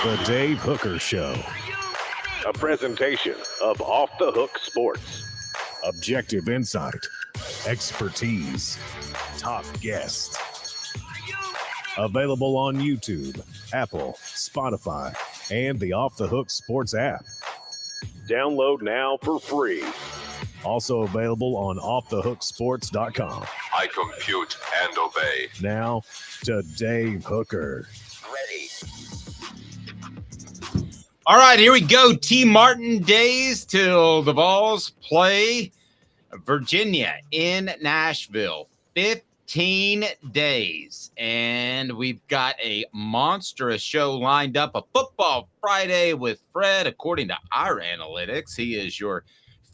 The Dave Hooker Show. A presentation of Off the Hook Sports. Objective insight, expertise, top guests. Available on YouTube, Apple, Spotify, and the Off the Hook Sports app. Download now for free. Also available on offthehooksports.com. I compute and obey. Now to Dave Hooker. Ready. All right, here we go. T. Martin days till the Vols play Virginia in Nashville. 15 days. And we've got a monstrous show lined up. A Football Friday with Fred, according to our analytics. He is your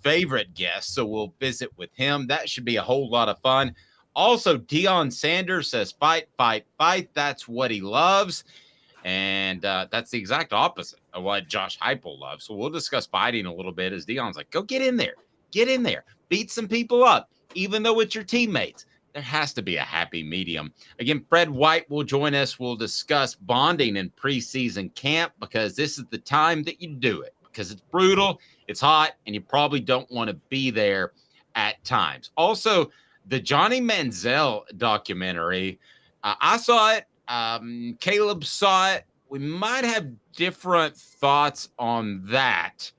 favorite guest, so we'll visit with him. That should be a whole lot of fun. Also, Deion Sanders says, fight, fight, fight. That's what he loves. And that's the exact opposite of what Josh Heupel loves. So we'll discuss fighting a little bit as Deion's like, go get in there. Get in there. Beat some people up, even though it's your teammates. There has to be a happy medium. Again, Fred White will join us. We'll discuss bonding in preseason camp because this is the time that you do it because it's brutal, it's hot, and you probably don't want to be there at times. Also, the Johnny Manziel documentary, I saw it. Caleb saw it. We might have different thoughts on that.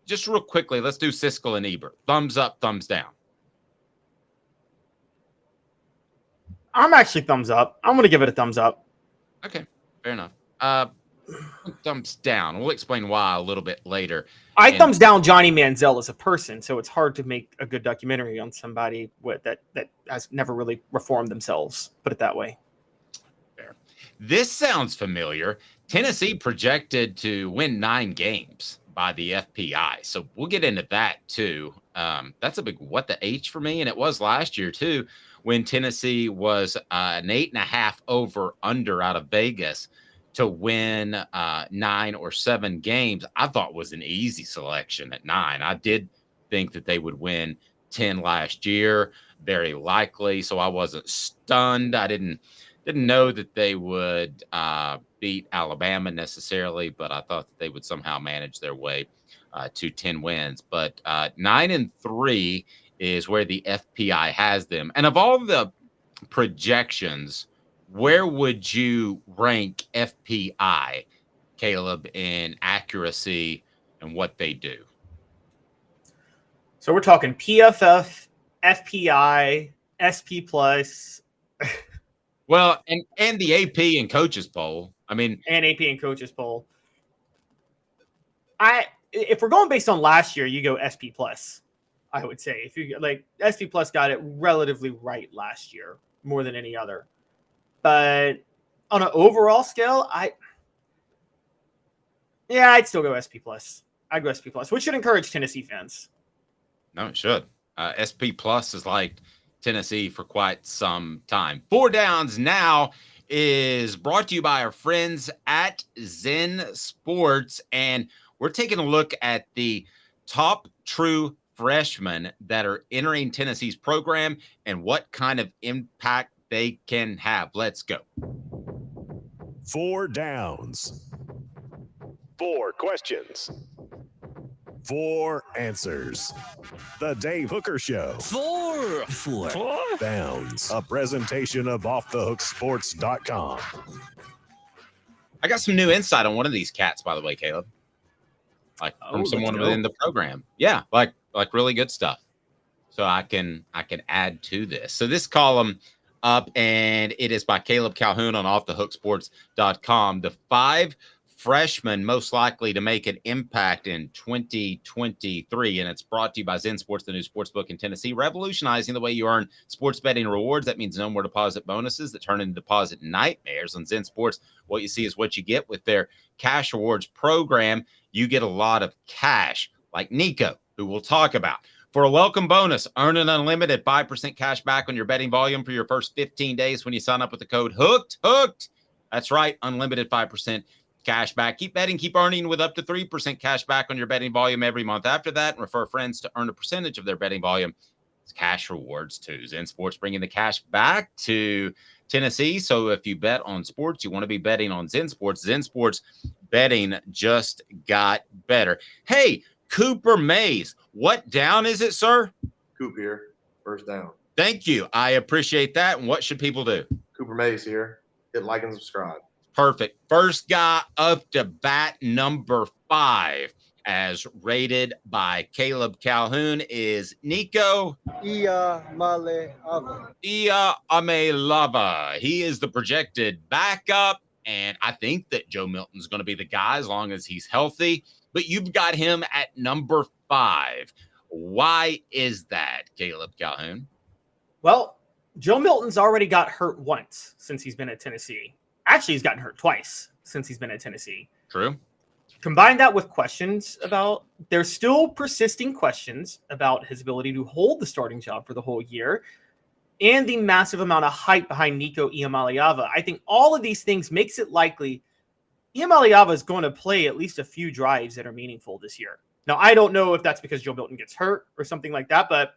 Just real quickly, let's do Siskel and Ebert. Thumbs up, thumbs down. I'm actually thumbs up. I'm going to give it a thumbs up. Okay, fair enough. Thumbs down. We'll explain why a little bit later. I thumbs down Johnny Manziel as a person, so it's hard to make a good documentary on somebody that has never really reformed themselves. Put it that way. Fair. This sounds familiar. Tennessee projected to win 9 games by the FPI, so we'll get into that too. That's a big what the H for me, and it was last year too when Tennessee was an 8.5 over under out of Vegas to win 9 or 7 games. I thought was an easy selection at 9. I did think that they would win 10 last year, very likely. So I wasn't stunned. I didn't know that they would beat Alabama necessarily, but I thought that they would somehow manage their way to 10 wins. But 9-3 is where the FPI has them. And of all the projections, where would you rank FPI, Caleb, in accuracy and what they do? So we're talking PFF, FPI, SP plus. Well, and the AP and coaches poll. I mean, and AP and coaches poll. If we're going based on last year, you go SP plus. I would say if you like SP plus got it relatively right last year more than any other. But on an overall scale, I'd still go SP plus. I'd go SP plus, which should encourage Tennessee fans. No, it should. SP plus is like Tennessee for quite some time. 4 Downs now is brought to you by our friends at Zen Sports, and we're taking a look at the top true freshmen that are entering Tennessee's program and what kind of impact they can have. Let's go. 4 downs. 4 questions. 4 answers. The Dave Hooker Show. 4 Downs. A presentation of offthehooksports.com. I got some new insight on one of these cats, by the way, Caleb. Like from someone within the program. Yeah, like really good stuff. So I can add to this. So this column up, and it is by Caleb Calhoun on offthehooksports.com. The 5 freshmen most likely to make an impact in 2023, and it's brought to you by Zen Sports, the new sportsbook in Tennessee, revolutionizing the way you earn sports betting rewards. That means no more deposit bonuses that turn into deposit nightmares. On Zen Sports, what you see is what you get with their cash rewards program. You get a lot of cash, like Nico, who we'll talk about. For a welcome bonus, earn an unlimited 5% cash back on your betting volume for your first 15 days when you sign up with the code HOOKED. That's right, unlimited 5% cash back. Keep betting, keep earning with up to 3% cash back on your betting volume every month after that, and refer friends to earn a percentage of their betting volume. cash rewards too. Zen Sports bringing the cash back to Tennessee. So if you bet on sports, you want to be betting on Zen Sports. Zen Sports betting just got better. Hey, Cooper Mays, what down is it, sir? Coop here. First down. Thank you. I appreciate that. And what should people do? Cooper Mays here. Hit like and subscribe. Perfect. First guy up to bat, number 5, as rated by Caleb Calhoun, is Nico Iamaleava. He is the projected backup, and I think that Joe Milton's going to be the guy as long as he's healthy. But you've got him at number 5. Why is that, Caleb Calhoun? Well, Joe Milton's already got hurt once since he's been at Tennessee. Actually, he's gotten hurt twice since he's been at Tennessee. True. Combine that with there's still persisting questions about his ability to hold the starting job for the whole year, and the massive amount of hype behind Nico Iamaleava. I think all of these things makes it likely Iamaleava is going to play at least a few drives that are meaningful this year. Now, I don't know if that's because Joe Milton gets hurt or something like that, but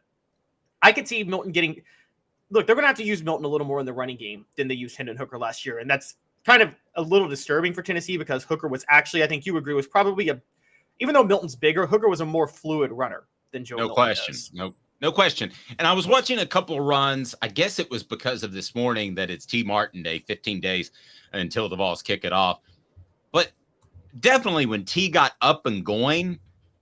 I could see Milton getting – look, they're going to have to use Milton a little more in the running game than they used Hendon Hooker last year, and that's kind of a little disturbing for Tennessee because Hooker was actually, I think you agree, was probably even though Milton's bigger, Hooker was a more fluid runner than Joe Milton does. No question. And I was watching a couple runs. I guess it was because of this morning that it's T. Martin Day, 15 days until the Vols kick it off. But definitely when T got up and going,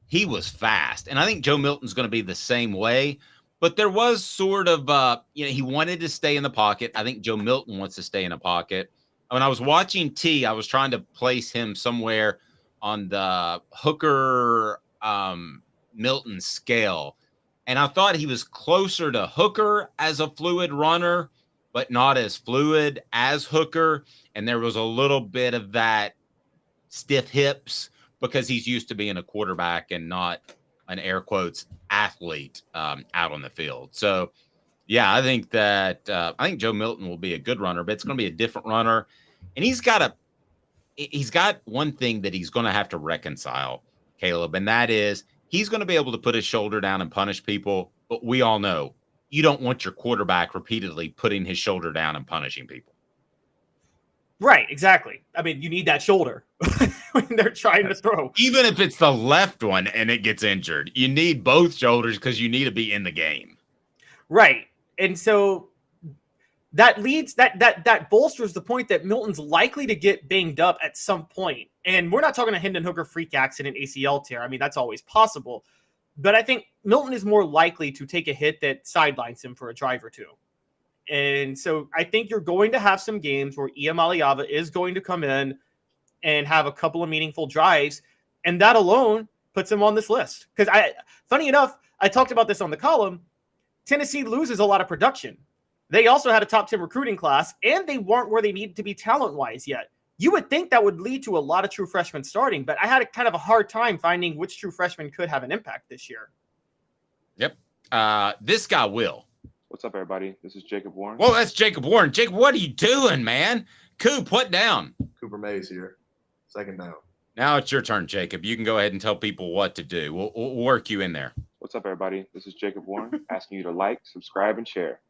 he was fast. And I think Joe Milton's going to be the same way. But there was sort of, he wanted to stay in the pocket. I think Joe Milton wants to stay in a pocket. When I was watching T, I was trying to place him somewhere on the Hooker Milton scale. And I thought he was closer to Hooker as a fluid runner, but not as fluid as Hooker. And there was a little bit of that stiff hips because he's used to being a quarterback and not an air quotes athlete out on the field. So, yeah, I think Joe Milton will be a good runner, but it's going to be a different runner. And he's got one thing that he's going to have to reconcile, Caleb, and that is he's going to be able to put his shoulder down and punish people. But we all know you don't want your quarterback repeatedly putting his shoulder down and punishing people. Right, exactly. I mean, you need that shoulder when they're trying to throw. Even if it's the left one and it gets injured, you need both shoulders because you need to be in the game. Right. And so that leads that bolsters the point that Milton's likely to get banged up at some point. And we're not talking a Hendon Hooker freak accident ACL tear. I mean, that's always possible. But I think Milton is more likely to take a hit that sidelines him for a drive or two. And so I think you're going to have some games where Iamaleava is going to come in and have a couple of meaningful drives. And that alone puts him on this list. Because funny enough, I talked about this on the column. Tennessee loses a lot of production. They also had a top 10 recruiting class, and they weren't where they needed to be talent-wise yet. You would think that would lead to a lot of true freshmen starting, but I had kind of a hard time finding which true freshman could have an impact this year. Yep. This guy will. What's up, everybody? This is Jacob Warren. Well, that's Jacob Warren. Jacob, what are you doing, man? Coop, what down? Cooper Mays here. Second down. Now it's your turn, Jacob. You can go ahead and tell people what to do. We'll work you in there. What's up, everybody? This is Jacob Warren, asking you to like, subscribe, and share.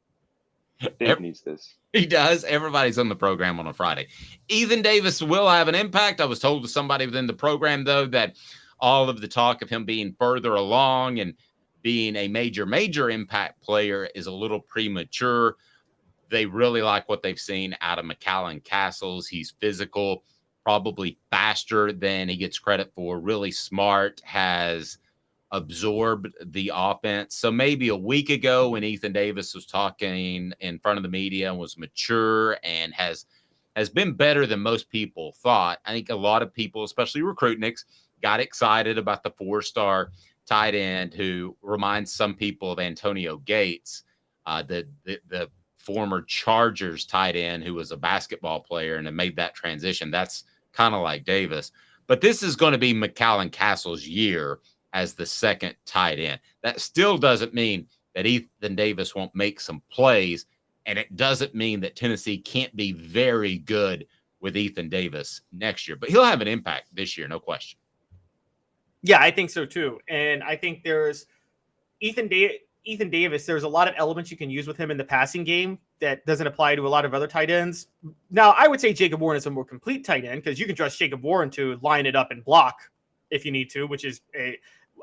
Dave needs this. He does. Everybody's on the program on a Friday. Ethan Davis will have an impact. I was told to somebody within the program, though, that all of the talk of him being further along and being a major impact player is a little premature. They really like what they've seen out of McCallan Castles. He's physical, probably faster than he gets credit for, really smart, has absorbed the offense. So maybe a week ago when Ethan Davis was talking in front of the media and was mature and has been better than most people thought. I think a lot of people, especially recruitniks, got excited about the 4-star tight end who reminds some people of Antonio Gates, the former Chargers tight end who was a basketball player and made that transition. That's kind of like Davis. But this is going to be McCallan Castle's year as the second tight end. That still doesn't mean that Ethan Davis won't make some plays, and it doesn't mean that Tennessee can't be very good with Ethan Davis next year. But he'll have an impact this year, no question. Yeah, I think so too. And I think there's Ethan Davis. Ethan Davis, there's a lot of elements you can use with him in the passing game that doesn't apply to a lot of other tight ends. Now, I would say Jacob Warren is a more complete tight end because you can trust Jacob Warren to line it up and block if you need to, which is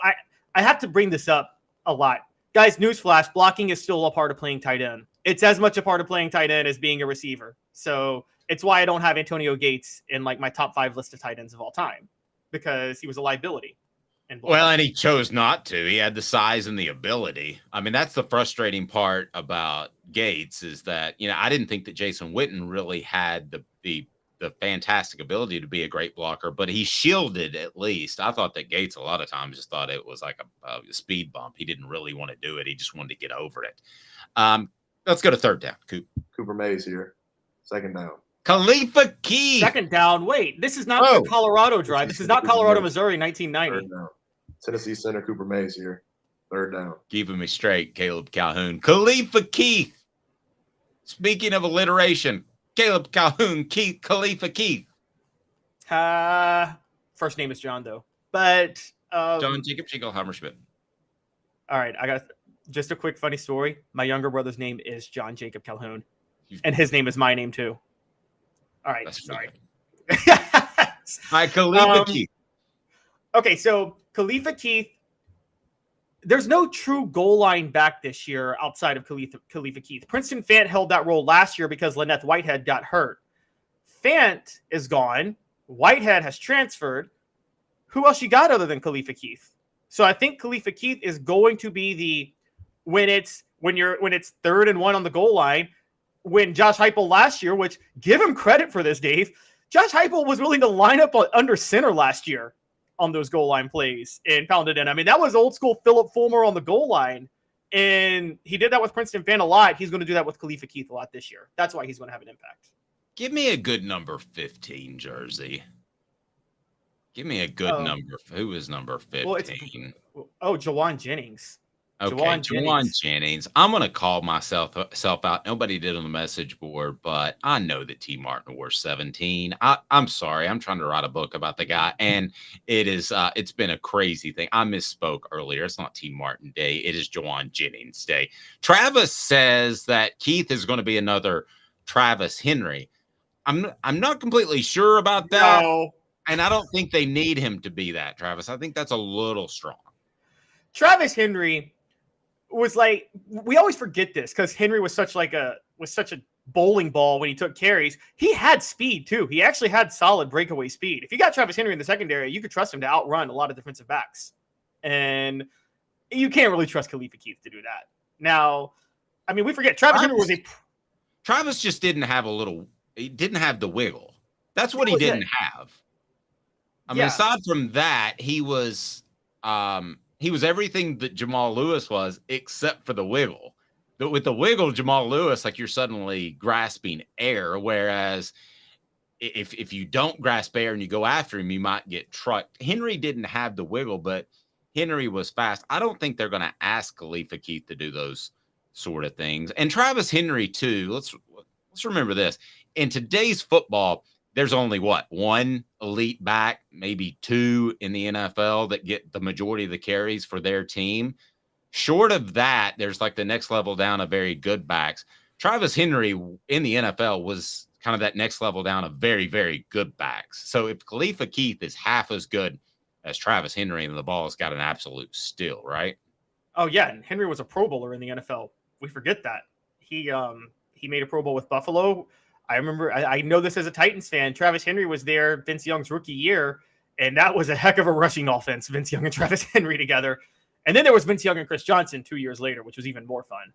I have to bring this up a lot. Guys, newsflash, blocking is still a part of playing tight end. It's as much a part of playing tight end as being a receiver. So it's why I don't have Antonio Gates in like my top 5 list of tight ends of all time, because he was a liability. Well, and he chose not to. He had the size and the ability. I mean, that's the frustrating part about Gates is that, I didn't think that Jason Witten really had the fantastic ability to be a great blocker, but he shielded at least. I thought that Gates a lot of times just thought it was like a speed bump. He didn't really want to do it. He just wanted to get over it. Let's go to third down. Cooper Mays here. Second down. Khalifa Keith. Second down. Wait, this is not the Colorado drive. This is not Colorado, Missouri, 1990. Tennessee center Cooper Mays here. Third down. Keeping me straight, Caleb Calhoun. Khalifa Keith. Speaking of alliteration, Caleb Calhoun, Khalifa Keith. First name is John, though. But John Jacob Schinkelhammer Schmidt. All right, I got just a quick funny story. My younger brother's name is John Jacob Calhoun, and his name is my name too. All right, sorry. Hi, Khalifa Keith. Okay, so Khalifa Keith, there's no true goal line back this year outside of Khalifa Keith. Princeton Fant held that role last year because Lynette Whitehead got hurt. Fant is gone. Whitehead has transferred. Who else you got other than Khalifa Keith? So I think Khalifa Keith is going to be when it's 3rd and 1 on the goal line. When Josh Heupel last year, which give him credit for this, Dave, Josh Heupel was willing to line up under center last year on those goal line plays and pound it in. I mean, that was old school Philip Fulmer on the goal line. And he did that with Princeton Fan a lot. He's going to do that with Khalifa Keith a lot this year. That's why he's going to have an impact. Give me a good number 15 jersey. Give me a good number. Who is number 15? Jawan Jennings. Okay, Jawan Jennings. I'm going to call myself out. Nobody did on the message board, but I know that T. Martin wore 17. I'm sorry. I'm trying to write a book about the guy, and it's been a crazy thing. I misspoke earlier. It's not T. Martin Day. It is Jawan Jennings Day. Travis says that Keith is going to be another Travis Henry. I'm not completely sure about that, and I don't think they need him to be that, Travis. I think that's a little strong. Travis Henry was like, we always forget this because Henry was such a bowling ball when he took carries. He had speed too. He actually had solid breakaway speed. If you got Travis Henry in the secondary, you could trust him to outrun a lot of defensive backs. And you can't really trust Khalifa Keith to do that. Now, I mean, we forget Travis Henry was Travis just didn't have he didn't have the wiggle. That's what he didn't have. I mean, aside from that, he was everything that Jamal Lewis was, except for the wiggle. But with the wiggle, Jamal Lewis, like you're suddenly grasping air. Whereas if you don't grasp air and you go after him, you might get trucked. Henry didn't have the wiggle, but Henry was fast. I don't think they're going to ask Khalifa Keith to do those sort of things. And Travis Henry too. Let's remember this. In today's football, there's only one elite back, maybe 2 in the NFL that get the majority of the carries for their team. Short of that, there's like the next level down of very good backs. Travis Henry in the NFL was kind of that next level down of very, very good backs. So if Khalifa Keith is half as good as Travis Henry, then the ball has got an absolute steal, right? Oh yeah, and Henry was a Pro Bowler in the NFL. We forget that. He made a Pro Bowl with Buffalo. I remember, I know this as a Titans fan, Travis Henry was there Vince Young's rookie year, and that was a heck of a rushing offense, Vince Young and Travis Henry together. And then there was Vince Young and Chris Johnson 2 years later, which was even more fun.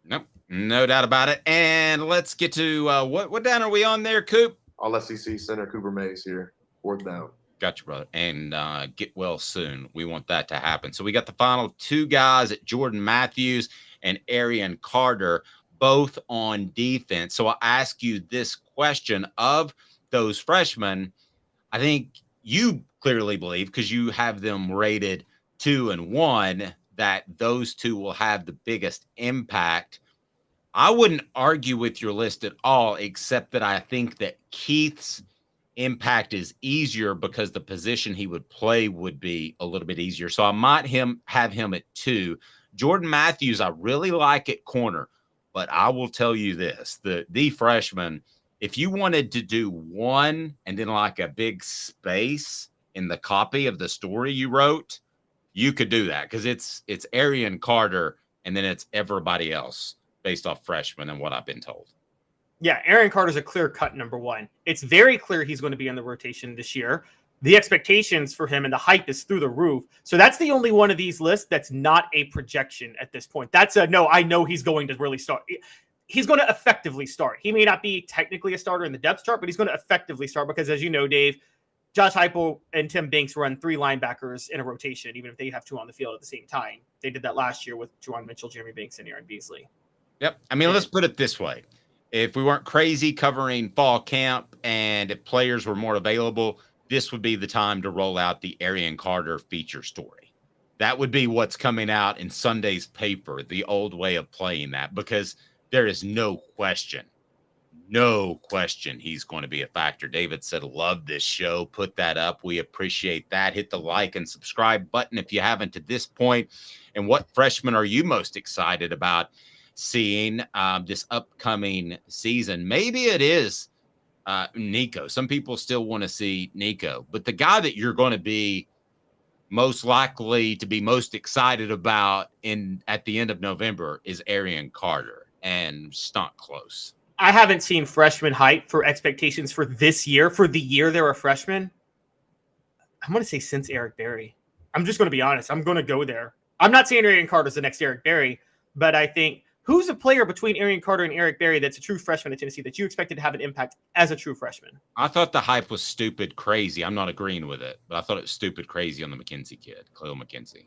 Nope, no doubt about it. And let's get to what down are we on there, Coop? All SEC center Cooper Mays here. 4th down. Gotcha, brother. And get well soon. We want that to happen. So we got the final 2 guys at Jordan Matthews and Arian Carter, both on defense. So I'll ask you this question of those freshmen. I think you clearly believe, because you have them rated 2 and 1, that those 2 will have the biggest impact. I wouldn't argue with your list at all, except that I think that Keith's impact is easier because the position he would play would be a little bit easier. So I might have him at 2. Jordan Matthews, I really like at corner, but I will tell you this, the freshman, if you wanted to do one and then like a big space in the copy of the story you wrote, you could do that because it's Arian Carter and then it's everybody else based off freshman and what I've been told. Yeah, Arian Carter's a clear-cut number one. It's very clear he's going to be in the rotation this year. The expectations for him and the hype is through the roof. So that's the only one of these lists that's not a projection at this point. That's a no, I know he's going to really start. He's going to effectively start. He may not be technically a starter in the depth chart, but he's going to effectively start because, as you know, Dave, Josh Heupel and Tim Banks run 3 linebackers in a rotation, even if they have 2 on the field at the same time. They did that last year with Juwan Mitchell, Jeremy Banks, and Aaron Beasley. Yep. I mean, let's put it this way. If we weren't crazy covering fall camp and if players were more available, this would be the time to roll out the Arian Carter feature story. That would be what's coming out in Sunday's paper, the old way of playing that, because there is no question he's going to be a factor. David said, love this show. Put that up. We appreciate that. Hit the like and subscribe button if you haven't at this point. And what freshman are you most excited about seeing this upcoming season? Maybe it is Nico. Some people still want to see Nico, but the guy that you're going to be most likely to be most excited about at the end of November is Arian Carter, and it's not close. I haven't seen freshman hype for expectations for this year, for the year they're a freshman. I'm going to say since Eric Berry. I'm just going to be honest. I'm going to go there. I'm not saying Arian Carter's the next Eric Berry, but I think who's a player between Arian Carter and Eric Berry that's a true freshman at Tennessee that you expected to have an impact as a true freshman? I thought the hype was stupid crazy. I'm not agreeing with it, but I thought it was stupid crazy on the McKenzie kid, Khalil McKenzie.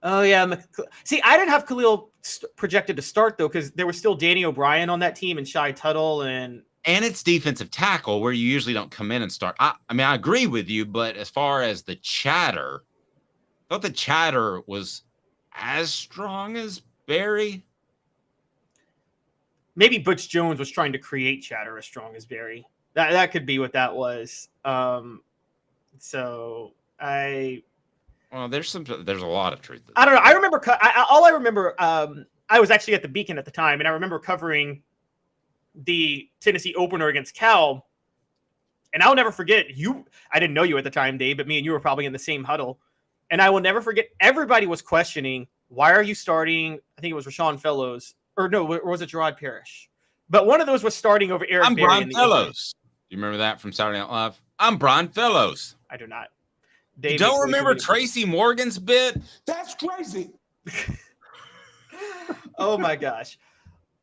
Oh, yeah. See, I didn't have Khalil projected to start, though, because there was still Danny O'Brien on that team and Shai Tuttle. And it's defensive tackle where you usually don't come in and start. I mean, I agree with you, but as far as the chatter, I thought the chatter was as strong as Berry. Maybe Butch Jones was trying to create chatter as strong as Berry. That could be what that was. Well, there's a lot of truth. I don't know. I remember all I remember. I was actually at the Beacon at the time, and I remember covering the Tennessee opener against Cal. And I'll never forget you. I didn't know you at the time, Dave, but me and you were probably in the same huddle. And I will never forget. Everybody was questioning, why are you starting? I think it was Rashawn Fellows. Or no, or was it Gerard Parrish? But one of those was starting over Eric Berry. I'm Brian Fellows. Do you remember that from Saturday Night Live? I'm Brian Fellows. I do not. You don't remember Tracy Morgan's bit? That's crazy. Oh, my gosh.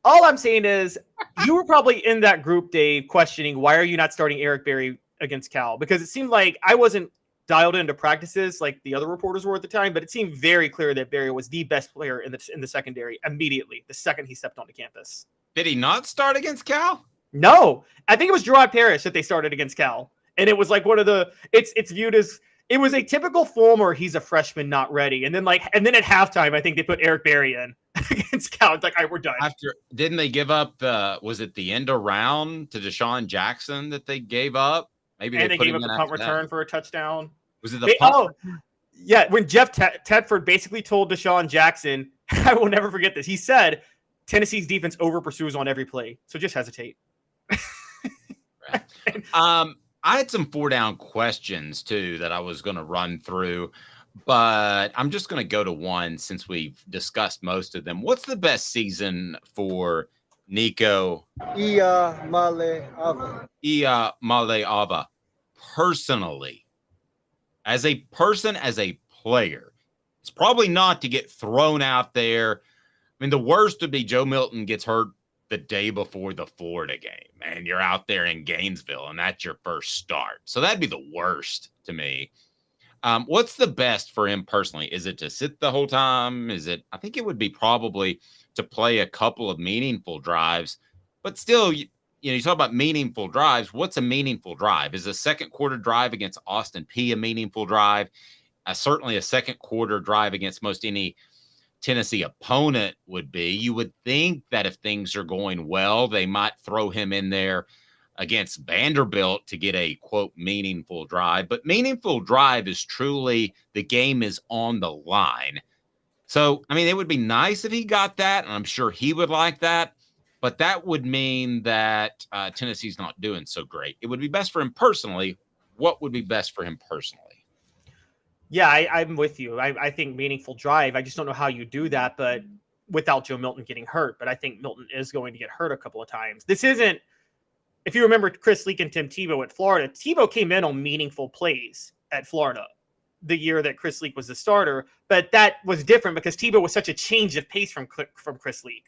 All I'm saying is you were probably in that group, Dave, questioning why are you not starting Eric Berry against Cal? Because it seemed like I wasn't dialed into practices like the other reporters were at the time, but it seemed very clear that Berry was the best player in the secondary immediately, the second he stepped onto campus. Did he not start against Cal? No. I think it was Gerard Parrish that they started against Cal. And it was like one of the it's viewed as it was a typical Fulmer, he's a freshman not ready. And then at halftime, I think they put Eric Berry in against Cal. It's like, all right, we're done. Didn't they give up was it the end around to Deshaun Jackson that they gave up? Maybe they gave up a punt return for a touchdown. Was it the punt? Oh, yeah. When Jeff Tedford basically told Deshaun Jackson, I will never forget this. He said, Tennessee's defense over pursues on every play. So just hesitate. I had some 4-down questions too that I was going to run through, but I'm just going to go to one since we've discussed most of them. What's the best season for Nico Maleava? Personally, as a person, as a player, it's probably not to get thrown out there. I mean, the worst would be Joe Milton gets hurt the day before the Florida game and you're out there in Gainesville and that's your first start. So that'd be the worst to me. What's the best for him personally? Is it to sit the whole time? I think it would be probably to play a couple of meaningful drives, but still, you talk about meaningful drives. What's a meaningful drive? Is a second quarter drive against Austin Peay a meaningful drive? Certainly a second quarter drive against most any Tennessee opponent would be. You would think that if things are going well, they might throw him in there against Vanderbilt to get a, quote, meaningful drive. But meaningful drive is truly the game is on the line. So, I mean, it would be nice if he got that, and I'm sure he would like that. But that would mean that Tennessee's not doing so great. It would be best for him personally. What would be best for him personally? Yeah, I'm with you. I think meaningful drive. I just don't know how you do that, but without Joe Milton getting hurt. But I think Milton is going to get hurt a couple of times. This isn't, if you remember Chris Leak and Tim Tebow at Florida, Tebow came in on meaningful plays at Florida the year that Chris Leak was the starter. But that was different because Tebow was such a change of pace from Chris Leak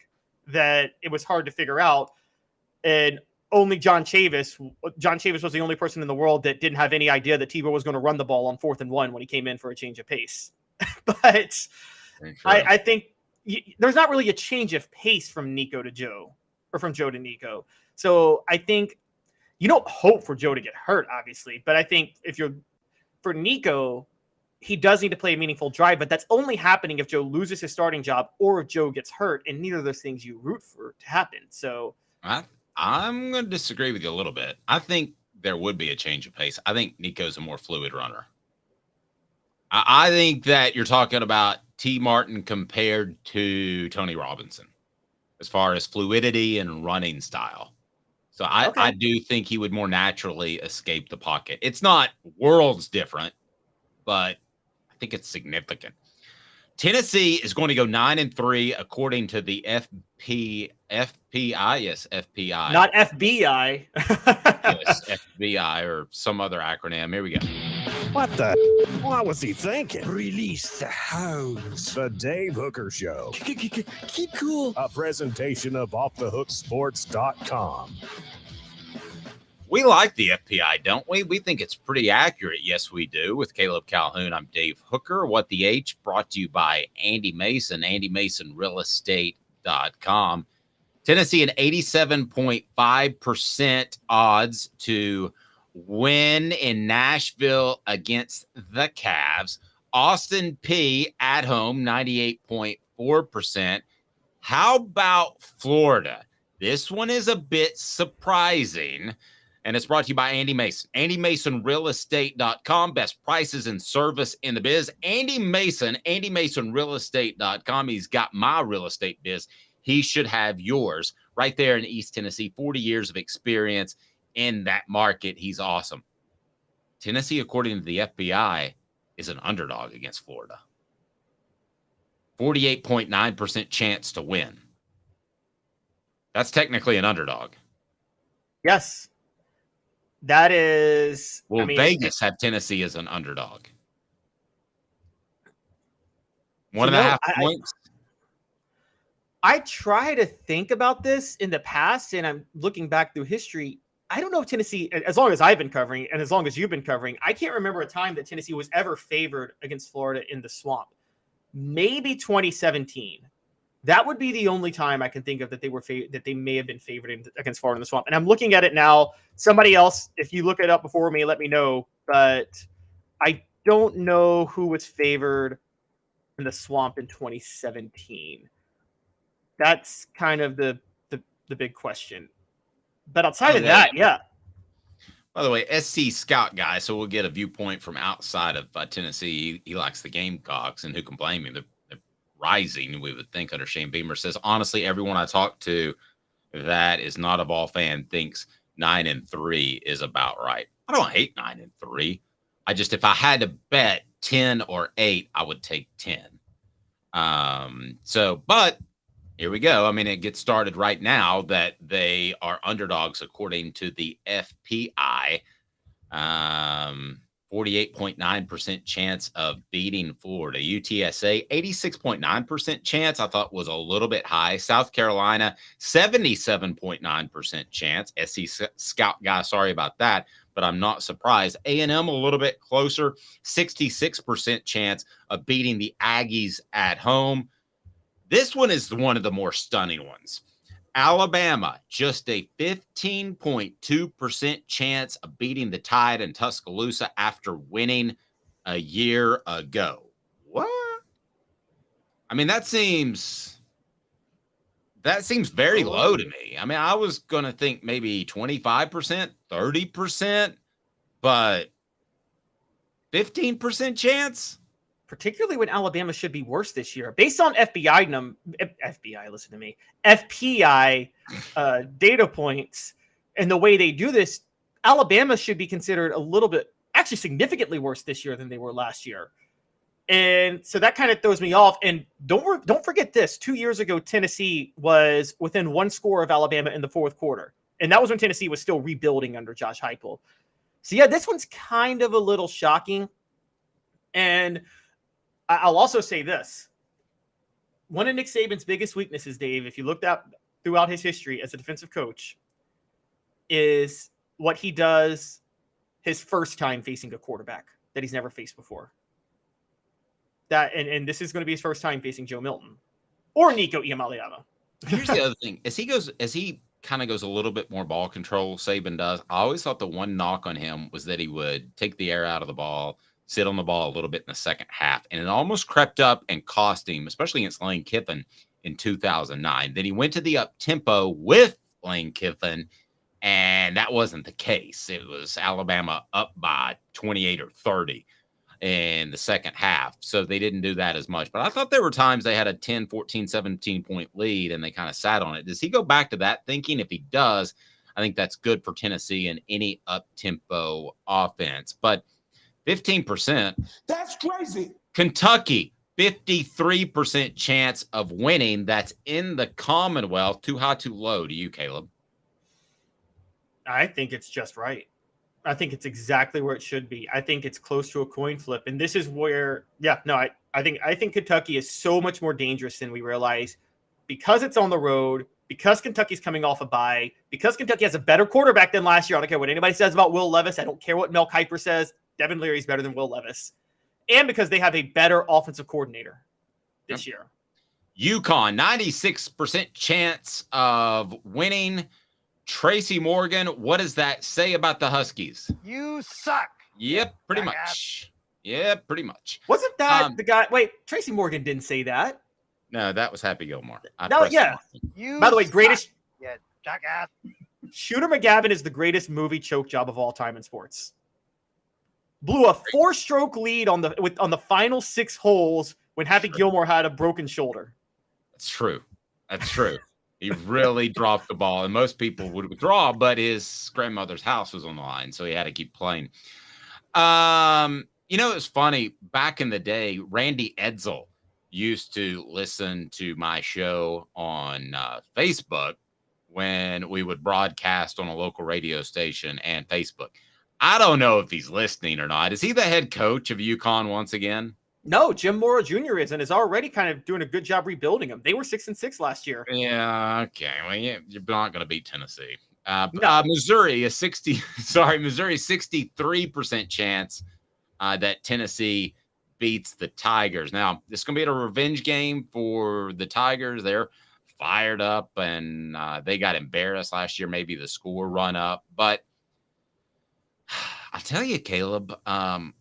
that it was hard to figure out. And only John Chavis was the only person in the world that didn't have any idea that Tebow was going to run the ball on 4th and 1 when he came in for a change of pace. But I think there's not really a change of pace from Nico to Joe, or from Joe to Nico. So I think you don't hope for Joe to get hurt, obviously. But I think for Nico, he does need to play a meaningful drive, but that's only happening if Joe loses his starting job or if Joe gets hurt, and neither of those things you root for to happen. So I'm going to disagree with you a little bit. I think there would be a change of pace. I think Nico's a more fluid runner. I think that you're talking about T. Martin compared to Tony Robinson as far as fluidity and running style. So I do think he would more naturally escape the pocket. It's not worlds different, but I think it's significant. Tennessee is going to go 9-3 according to the FPI. Yes, FPI. Not FBI. Yes, FBI or some other acronym. Here we go. What the? What was he thinking? Release the hounds. The Dave Hooker Show. Keep cool. A presentation of offthehooksports.com. We like the FPI, don't we? We think it's pretty accurate. Yes, we do. With Caleb Calhoun, I'm Dave Hooker. What the H, brought to you by Andy Mason, AndyMasonRealEstate.com. Tennessee an 87.5% odds to win in Nashville against the Cavs. Austin P at home, 98.4%. How about Florida? This one is a bit surprising. And it's brought to you by Andy Mason. AndyMasonRealEstate.com. Best prices and service in the biz. Andy Mason, AndyMasonRealEstate.com. He's got my real estate biz. He should have yours right there in East Tennessee. 40 years of experience in that market. He's awesome. Tennessee, according to the FBI, is an underdog against Florida. 48.9% chance to win. That's technically an underdog. Yes. That is. Well, Vegas had Tennessee as an underdog. 1.5 points. I try to think about this in the past, and I'm looking back through history. I don't know if Tennessee, as long as I've been covering and as long as you've been covering, I can't remember a time that Tennessee was ever favored against Florida in the Swamp. Maybe 2017. That would be the only time I can think of that they may have been favored against Florida in the Swamp. And I'm looking at it now. Somebody else, if you look it up before me, let me know. But I don't know who was favored in the Swamp in 2017. That's kind of the big question. But outside of that, yeah. By the way, SC Scout guy, so we'll get a viewpoint from outside of Tennessee. He likes the Gamecocks, and who can blame him? They're rising, we would think, under Shane Beamer. Says, honestly, everyone I talk to that is not a Vol fan thinks 9-3 is about right. I don't hate 9-3. I just, if I had to bet 10 or 8, I would take 10. But here we go. I mean, it gets started right now that they are underdogs according to the FPI. 48.9% chance of beating Florida. UTSA, 86.9% chance. I thought was a little bit high. South Carolina, 77.9% chance. SC Scout guy, sorry about that, but I'm not surprised. A&M a little bit closer, 66% chance of beating the Aggies at home. This one is one of the more stunning ones. Alabama, just a 15.2% chance of beating the Tide in Tuscaloosa after winning a year ago. What? I mean, that seems very low to me. I mean, I was going to think maybe 25%, 30%, but 15% chance? particularly when Alabama should be worse this year. Based on FPI, listen to me, FPI data points and the way they do this, Alabama should be considered a little bit, actually significantly worse this year than they were last year. And so that kind of throws me off. And don't forget this. 2 years ago, Tennessee was within one score of Alabama in the fourth quarter. And that was when Tennessee was still rebuilding under Josh Heupel. So, yeah, this one's kind of a little shocking. And I'll also say this. One of Nick Saban's biggest weaknesses, Dave, if you looked at throughout his history as a defensive coach, is what he does his first time facing a quarterback that he's never faced before. And this is going to be his first time facing Joe Milton or Nico Iamaleava. Here's the other thing. As he kind of goes a little bit more ball control, Saban does. I always thought the one knock on him was that he would take the air out of the ball, sit on the ball a little bit in the second half. And it almost crept up and cost him, especially against Lane Kiffin in 2009. Then he went to the up tempo with Lane Kiffin, and that wasn't the case. It was Alabama up by 28 or 30 in the second half. So they didn't do that as much. But I thought there were times they had a 10, 14, 17-point lead, and they kind of sat on it. Does he go back to that thinking? If he does, I think that's good for Tennessee in any up-tempo offense. But 15%. That's crazy. Kentucky, 53% chance of winning. That's in the Commonwealth. Too high, too low to you, Caleb? I think it's just right. I think it's exactly where it should be. I think it's close to a coin flip. And this is where, I think Kentucky is so much more dangerous than we realize because it's on the road, because Kentucky's coming off a bye, because Kentucky has a better quarterback than last year. I don't care what anybody says about Will Levis. I don't care what Mel Kiper says. Devin Leary's better than Will Levis. And because they have a better offensive coordinator this year. UConn, 96% chance of winning. Tracy Morgan, what does that say about the Huskies? You suck. Yep, pretty much. Yeah, pretty much. Wasn't that the guy? Wait, Tracy Morgan didn't say that. No, that was Happy Gilmore. No, yeah. By the way, greatest. Yeah, jackass. Shooter McGavin is the greatest movie choke job of all time in sports. Blew a 4-stroke lead on the final 6 holes when Happy Gilmore had a broken shoulder. That's true. That's true. He really dropped the ball, and most people would withdraw, but his grandmother's house was on the line, so he had to keep playing. It's funny. Back in the day, Randy Edsel used to listen to my show on Facebook when we would broadcast on a local radio station and Facebook. I don't know if he's listening or not. Is he the head coach of UConn once again? No, Jim Mora Jr. is already kind of doing a good job rebuilding them. They were 6-6 last year. Yeah, okay. Well, you're not going to beat Tennessee. Missouri 63% chance that Tennessee beats the Tigers. Now, this is going to be a revenge game for the Tigers. They're fired up, and they got embarrassed last year. Maybe the score run up. But I'll tell you, Caleb, I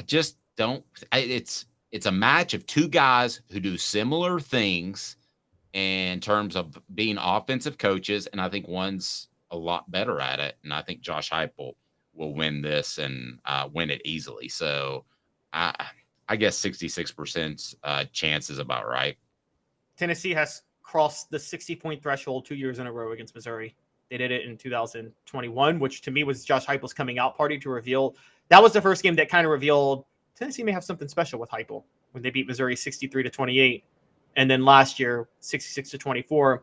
just don't. It's a match of two guys who do similar things in terms of being offensive coaches, and I think one's a lot better at it. And I think Josh Heupel will win this and win it easily. So I guess 66% chance is about right. Tennessee has crossed the 60-point threshold 2 years in a row against Missouri. They did it in 2021, which to me was Josh Heupel's coming out party to reveal. That was the first game that kind of revealed Tennessee may have something special with Heupel when they beat Missouri 63-28. And then last year, 66-24.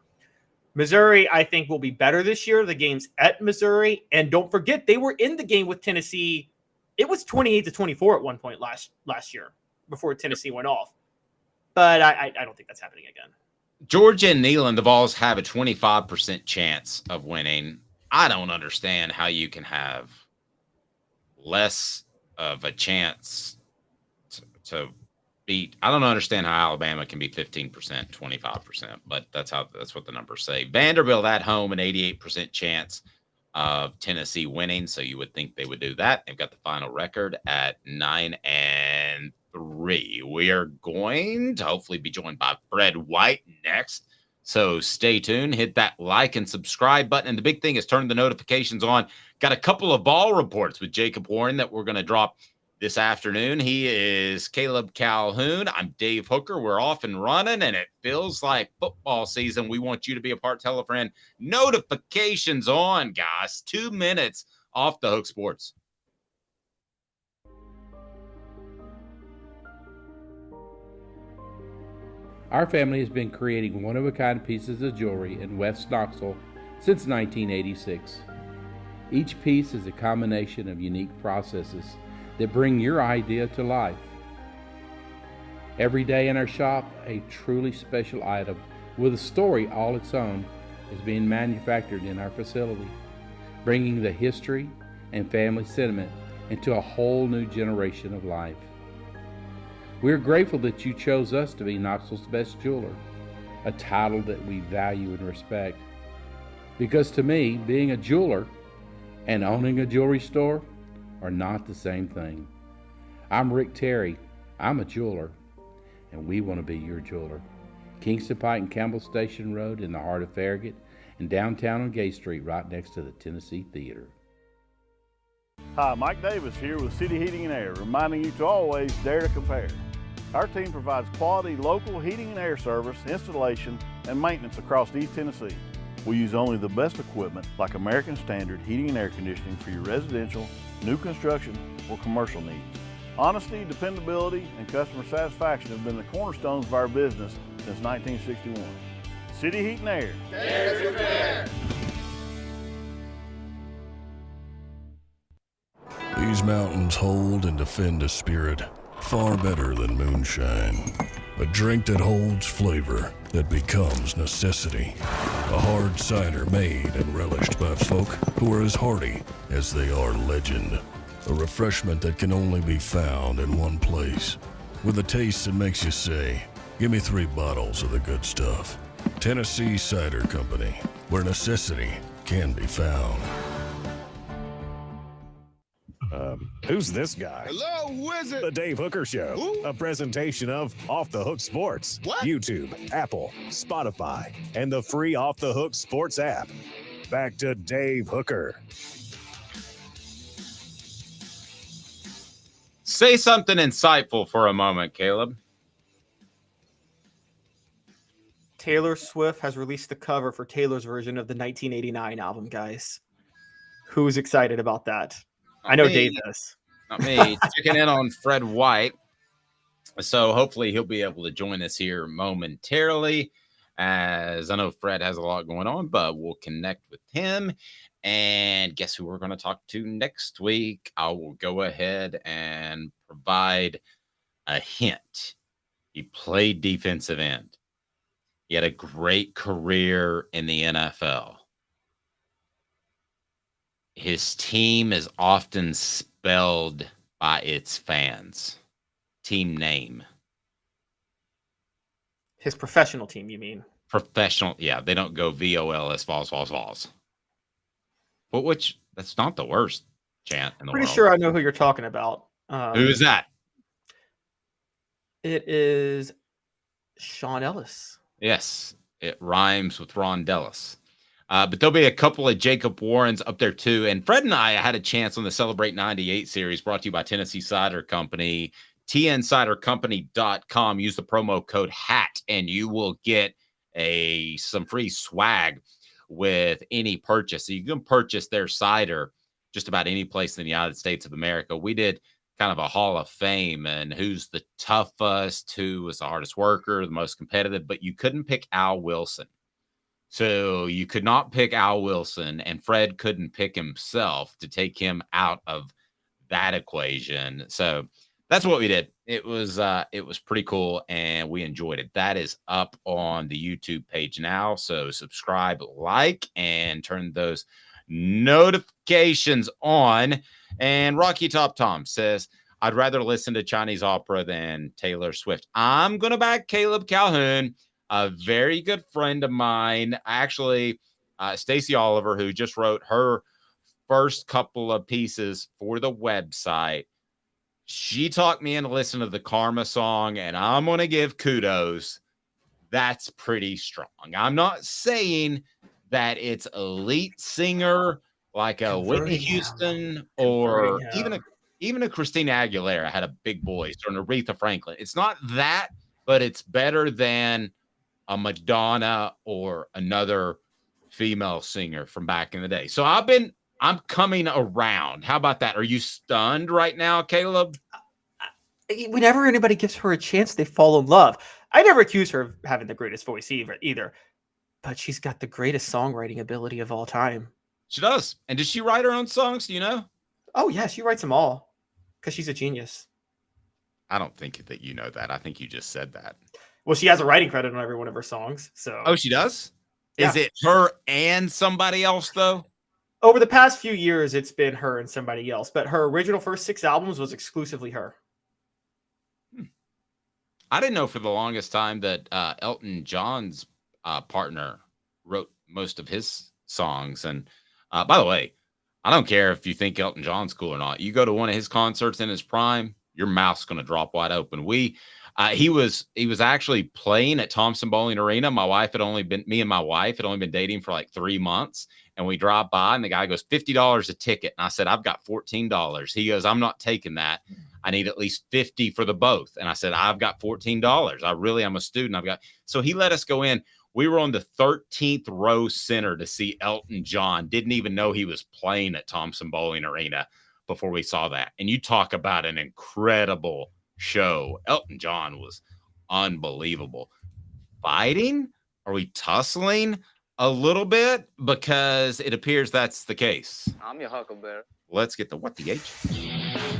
Missouri, I think, will be better this year. The game's at Missouri. And don't forget, they were in the game with Tennessee. It was 28-24 at one point last year before Tennessee went off. But I don't think that's happening again. Georgia and Neyland, the Vols have a 25% chance of winning. I don't understand how you can have less of a chance to beat. I don't understand how Alabama can be 15%, 25%, but that's what the numbers say. Vanderbilt at home, an 88% chance of Tennessee winning. So you would think they would do that. They've got the final record at 9-3. We are going to hopefully be joined by Fred White next. So stay tuned, hit that like and subscribe button. And the big thing is turn the notifications on. Got a couple of ball reports with Jacob Warren that we're going to drop This afternoon, he is Caleb Calhoun. I'm Dave Hooker. We're off and running, and it feels like football season. We want you to be a part. Tell a friend. Notifications on, guys. 2 minutes off the hook sports. Our family has been creating one-of-a-kind pieces of jewelry in West Knoxville since 1986. Each piece is a combination of unique processes that bring your idea to life. Every day in our shop, a truly special item with a story all its own is being manufactured in our facility, bringing the history and family sentiment into a whole new generation of life. We're grateful that you chose us to be Knoxville's best jeweler, a title that we value and respect. Because to me, being a jeweler and owning a jewelry store are not the same thing. I'm Rick Terry. I'm a jeweler, and we want to be your jeweler. Kingston Pike and Campbell Station Road in the heart of Farragut, and downtown on Gay Street right next to the Tennessee Theater. Hi, Mike Davis here with City Heating and Air, reminding you to always dare to compare. Our team provides quality local heating and air service, installation, and maintenance across East Tennessee. We use only the best equipment like American Standard heating and air conditioning for your residential, new construction, or commercial needs. Honesty, dependability, and customer satisfaction have been the cornerstones of our business since 1961. City Heat and Air. Dare to compare. These mountains hold and defend a spirit far better than moonshine. A drink that holds flavor, that becomes necessity. A hard cider made and relished by folk who are as hearty as they are legend. A refreshment that can only be found in one place. With a taste that makes you say, give me 3 bottles of the good stuff. Tennessee Cider Company, where necessity can be found. Who's this guy? Hello, wizard. The Dave Hooker Show, Who? a presentation of Off the Hook Sports. What? YouTube, Apple, Spotify, and the free Off the Hook Sports app. Back to Dave Hooker. Say something insightful for a moment, Caleb. Taylor Swift has released the cover for Taylor's version of the 1989 album, guys. Who's excited about that? I know Dave is. Not me. Checking in on Fred White. So hopefully he'll be able to join us here momentarily, as I know Fred has a lot going on, but we'll connect with him. And guess who we're going to talk to next week? I will go ahead and provide a hint. He played defensive end. He had a great career in the NFL. His team is often spelled by its fans. Team name. His professional team, you mean? Professional. Yeah, they don't go VOLS, Vols. But which, that's not the worst chant in the world. Pretty sure I know who you're talking about. Who is that? It is Sean Ellis. Yes, it rhymes with Ron Dellis. But there'll be a couple of Jacob Warrens up there too. And Fred and I had a chance on the Celebrate 98 series brought to you by Tennessee Cider Company, tncidercompany.com. Use the promo code HAT and you will get some free swag with any purchase. So you can purchase their cider just about any place in the United States of America. We did kind of a Hall of Fame and who's the toughest, who was the hardest worker, the most competitive, but you couldn't pick Al Wilson. So you could not pick Al Wilson, and Fred couldn't pick himself to take him out of that equation. So that's what we did. It was pretty cool, and we enjoyed it. That is up on the YouTube page now. So subscribe, like, and turn those notifications on. And Rocky Top Tom says, I'd rather listen to Chinese opera than Taylor Swift. I'm going to back Caleb Calhoun. A very good friend of mine, actually, Stacey Oliver, who just wrote her first couple of pieces for the website. She talked me into listening to the Karma song, and I'm going to give kudos. That's pretty strong. I'm not saying that it's elite singer like a Whitney Houston or even even a Christina Aguilera had a big voice, or an Aretha Franklin. It's not that, but it's better than a Madonna or another female singer from back in the day. So I'm coming around. How about that? Are you stunned right now, Caleb? Whenever anybody gives her a chance, they fall in love. I never accuse her of having the greatest voice either, but she's got the greatest songwriting ability of all time. She does. And does she write her own songs? Do you know? Oh, yeah, she writes them all because she's a genius. I don't think that you know that. I think you just said that. Well, she has a writing credit on every one of her songs. So. Oh, she does? Yeah. Is it her and somebody else, though? Over the past few years, it's been her and somebody else, but her original first 6 albums was exclusively her. I didn't know for the longest time that Elton John's partner wrote most of his songs. And by the way, I don't care if you think Elton John's cool or not. You go to one of his concerts in his prime, your mouth's going to drop wide open. He was actually playing at Thompson Bowling Arena. Me and my wife had only been dating for like 3 months. And we drive by and the guy goes, $50 a ticket. And I said, I've got $14. He goes, I'm not taking that. I need at least 50 for the both. And I said, I've got $14. I'm a student. So he let us go in. We were on the 13th row center to see Elton John. Didn't even know he was playing at Thompson Bowling Arena before we saw that. And you talk about an incredible show. Elton John was unbelievable. Fighting? Are we tussling a little bit? Because it appears that's the case. I'm your Huckleberry. Let's get what the H?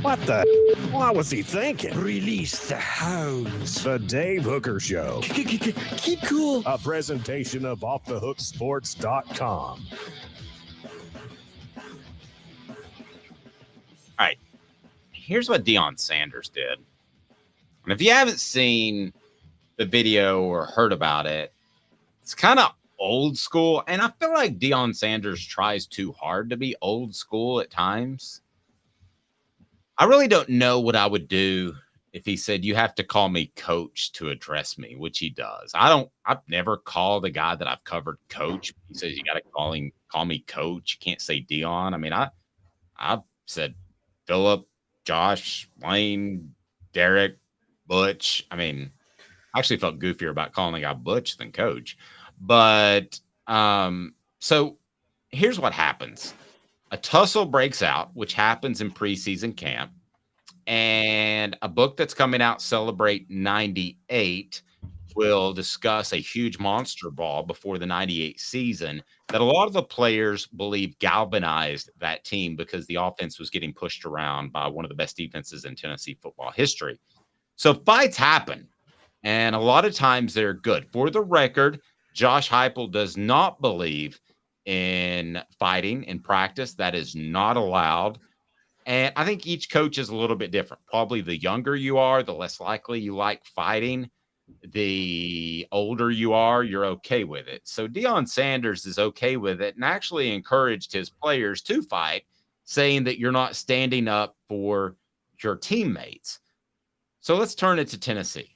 What the? What was he thinking? Release the hounds. The Dave Hooker Show. Keep cool. A presentation of offthehooksports.com. All right. Here's what Deion Sanders did. And if you haven't seen the video or heard about it, it's kind of old school. And I feel like Deion Sanders tries too hard to be old school at times. I really don't know what I would do if he said, you have to call me coach to address me, which he does. I've never called a guy that I've covered coach. He says, you got to call me coach. You can't say Deion. I mean, I've said Phillip, Josh, Wayne, Derek, Butch. I mean, I actually felt goofier about calling a guy Butch than coach. But so here's what happens. A tussle breaks out, which happens in preseason camp. And a book that's coming out, Celebrate 98, will discuss a huge monster ball before the 98 season that a lot of the players believe galvanized that team because the offense was getting pushed around by one of the best defenses in Tennessee football history. So fights happen, and a lot of times they're good. For the record, Josh Heupel does not believe in fighting in practice. That is not allowed. And I think each coach is a little bit different. Probably the younger you are, the less likely you like fighting. The older you are, you're okay with it. So Deion Sanders is okay with it and actually encouraged his players to fight, saying that you're not standing up for your teammates. So let's turn it to Tennessee.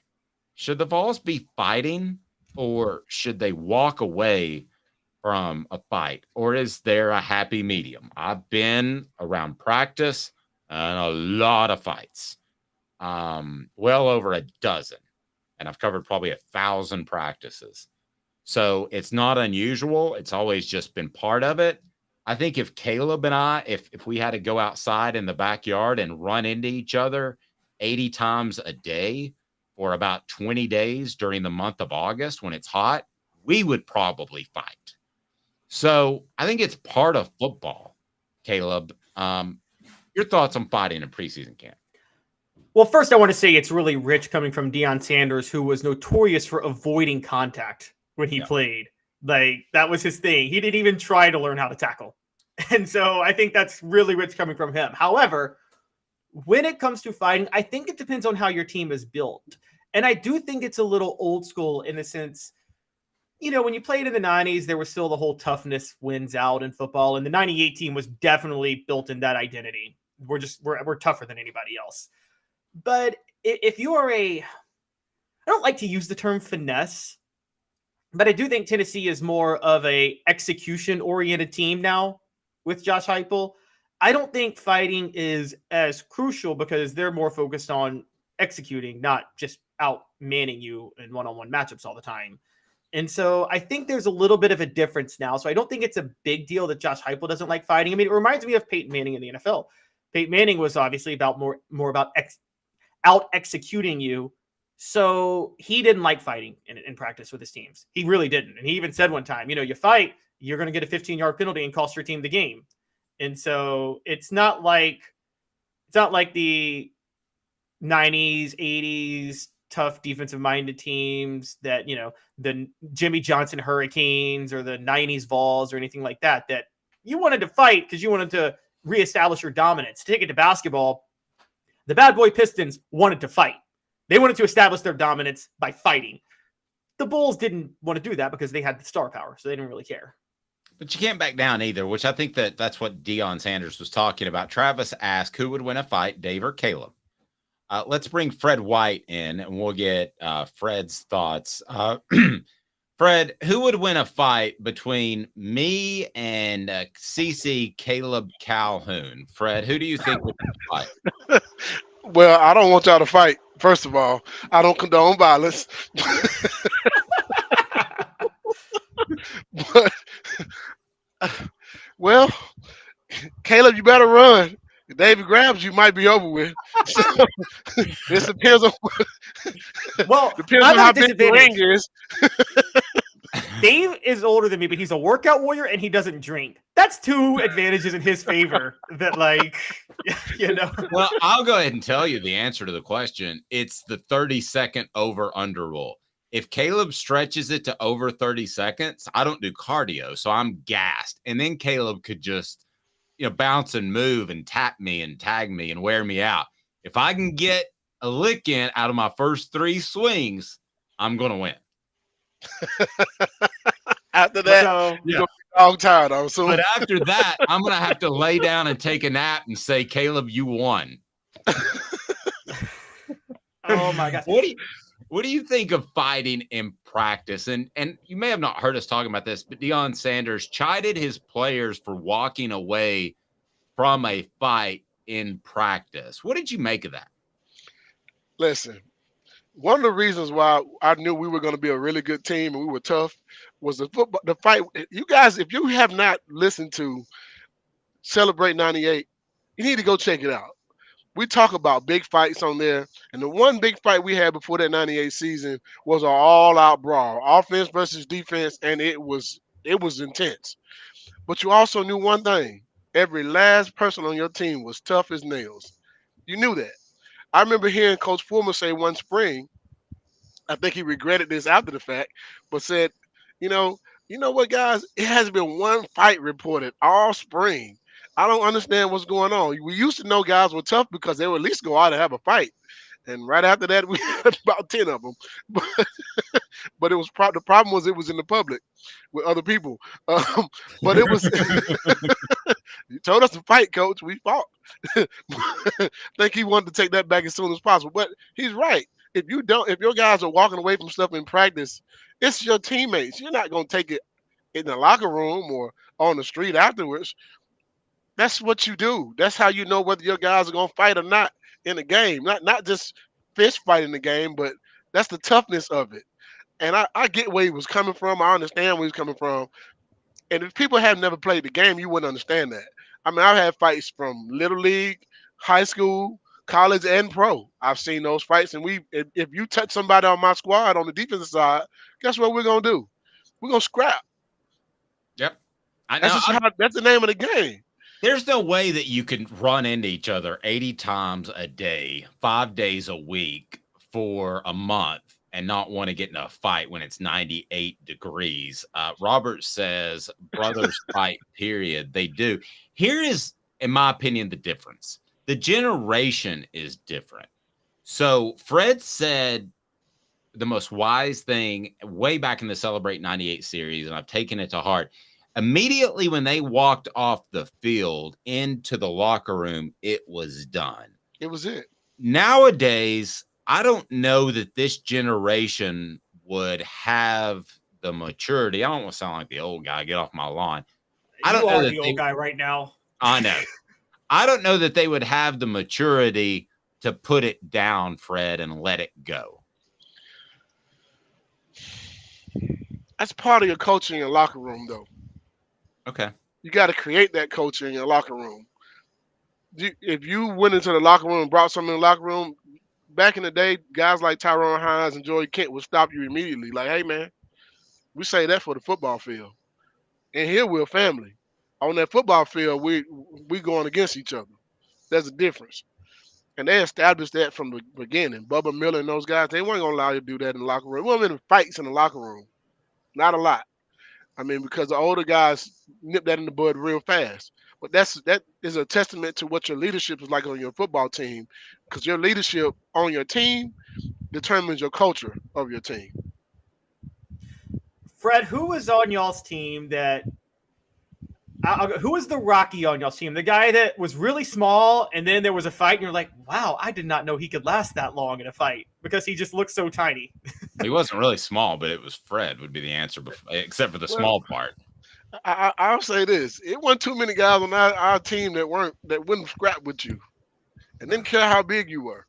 Should the Vols be fighting, or should they walk away from a fight, or is there a happy medium? I've been around practice and a lot of fights, well over a dozen, and I've covered probably 1,000 practices. So it's not unusual. It's always just been part of it. I think if Caleb and I, if we had to go outside in the backyard and run into each other 80 times a day for about 20 days during the month of August when it's hot, we would probably fight. So I think it's part of football. Caleb, your thoughts on fighting in preseason camp? Well, first I want to say it's really rich coming from Deion Sanders, who was notorious for avoiding contact when he played. Like, that was his thing. He didn't even try to learn how to tackle. And so I think that's really rich coming from him. However, when it comes to fighting, I think it depends on how your team is built. And I do think it's a little old school in the sense, you know, when you played in the 90s, there was still the whole toughness wins out in football. And the 98 team was definitely built in that identity. We're tougher than anybody else. But if you are I don't like to use the term finesse, but I do think Tennessee is more of a execution-oriented team now with Josh Heupel. I don't think fighting is as crucial because they're more focused on executing, not just out manning you in one-on-one matchups all the time. And so I think there's a little bit of a difference now. So I don't think it's a big deal that Josh Heupel doesn't like fighting. I mean, it reminds me of Peyton Manning in the NFL. Peyton Manning was obviously about more about out executing you. So he didn't like fighting in practice with his teams. He really didn't. And he even said one time, you fight, you're going to get a 15-yard penalty and cost your team the game. And so it's not like the 90s, 80s tough defensive-minded teams that, the Jimmy Johnson Hurricanes or the 90s Vols or anything like that you wanted to fight because you wanted to reestablish your dominance. To take it to basketball, the bad boy Pistons wanted to fight. They wanted to establish their dominance by fighting. The Bulls didn't want to do that because they had the star power, so they didn't really care. But you can't back down either, which I think that's what Deion Sanders was talking about. Travis asked, who would win a fight, Dave or Caleb? Let's bring Fred White in, and we'll get Fred's thoughts. Fred, who would win a fight between me and CC Caleb Calhoun? Fred, who do you think would win a fight? Well, I don't want y'all to fight. First of all, I don't condone violence. But, well, Caleb, you better run. If David grabs you, might be over with. So, it depends on how big the ring is. Dave is older than me, but he's a workout warrior and he doesn't drink. That's two advantages in his favor that, Well, I'll go ahead and tell you the answer to the question. It's the 30-second over-under rule. If Caleb stretches it to over 30 seconds, I don't do cardio, so I'm gassed. And then Caleb could just, bounce and move and tap me and tag me and wear me out. If I can get a lick in out of my first 3 swings, I'm going to win. After that, you're going to be dog tired, I'm assuming. But after that, I'm going to have to lay down and take a nap and say, Caleb, you won. Oh, my gosh. What do you think of fighting in practice? And you may have not heard us talking about this, but Deion Sanders chided his players for walking away from a fight in practice. What did you make of that? Listen, one of the reasons why I knew we were going to be a really good team and we were tough was the fight. You guys, if you have not listened to Celebrate 98, you need to go check it out. We talk about big fights on there, and the one big fight we had before that 98 season was an all-out brawl, offense versus defense, and it was intense. But you also knew one thing. Every last person on your team was tough as nails. You knew that. I remember hearing Coach Foreman say one spring, I think he regretted this after the fact, but said, you know what, guys? It hasn't been one fight reported all spring. I don't understand what's going on. We used to know guys were tough because they would at least go out and have a fight. And right after that, we had about 10 of them. But it was the problem was it was in the public with other people. But it was you told us to fight, coach. We fought. I think he wanted to take that back as soon as possible. But he's right. If your guys are walking away from stuff in practice, it's your teammates. You're not going to take it in the locker room or on the street afterwards. That's what you do. That's how you know whether your guys are going to fight or not in the game. Not just fist fight in the game, but that's the toughness of it. And I get where he was coming from. I understand where he's coming from. And if people have never played the game, you wouldn't understand that. I mean, I've had fights from little league, high school, college, and pro. I've seen those fights. And if you touch somebody on my squad on the defensive side, guess what we're going to do? We're going to scrap. Yep. I know. That's the name of the game. There's no way that you can run into each other 80 times a day, 5 days a week for a month and not want to get in a fight when it's 98 degrees. Robert says brothers fight, period. They do. Here is, in my opinion, the difference. The generation is different. So Fred said the most wise thing way back in the Celebrate 98 series, and I've taken it to heart. Immediately when they walked off the field into the locker room, it was done. It was it. Nowadays, I don't know that this generation would have the maturity. I don't want to sound like the old guy. Get off my lawn. I don't know the old guy right now. I know. I don't know that they would have the maturity to put it down, Fred, and let it go. That's part of your culture in your locker room, though. Okay. You got to create that culture in your locker room. If you went into the locker room and brought something in the locker room, back in the day, guys like Tyrone Hines and Joey Kent would stop you immediately. Like, hey, man, we say that for the football field. And here we're family. On that football field, we going against each other. There's a difference. And they established that from the beginning. Bubba Miller and those guys, they weren't going to allow you to do that in the locker room. We weren't in fights in the locker room. Not a lot. I mean, because the older guys nip that in the bud real fast. But that is a testament to what your leadership is like on your football team, because your leadership on your team determines your culture of your team. Fred, who was on y'all's team that who was the Rocky on y'all's team? The guy that was really small, and then there was a fight, and you're like, wow, I did not know he could last that long in a fight because he just looked so tiny. He wasn't really small, but it was Fred would be the answer, except for the small part. I'll say this: it wasn't too many guys on our team that wouldn't scrap with you, and didn't care how big you were.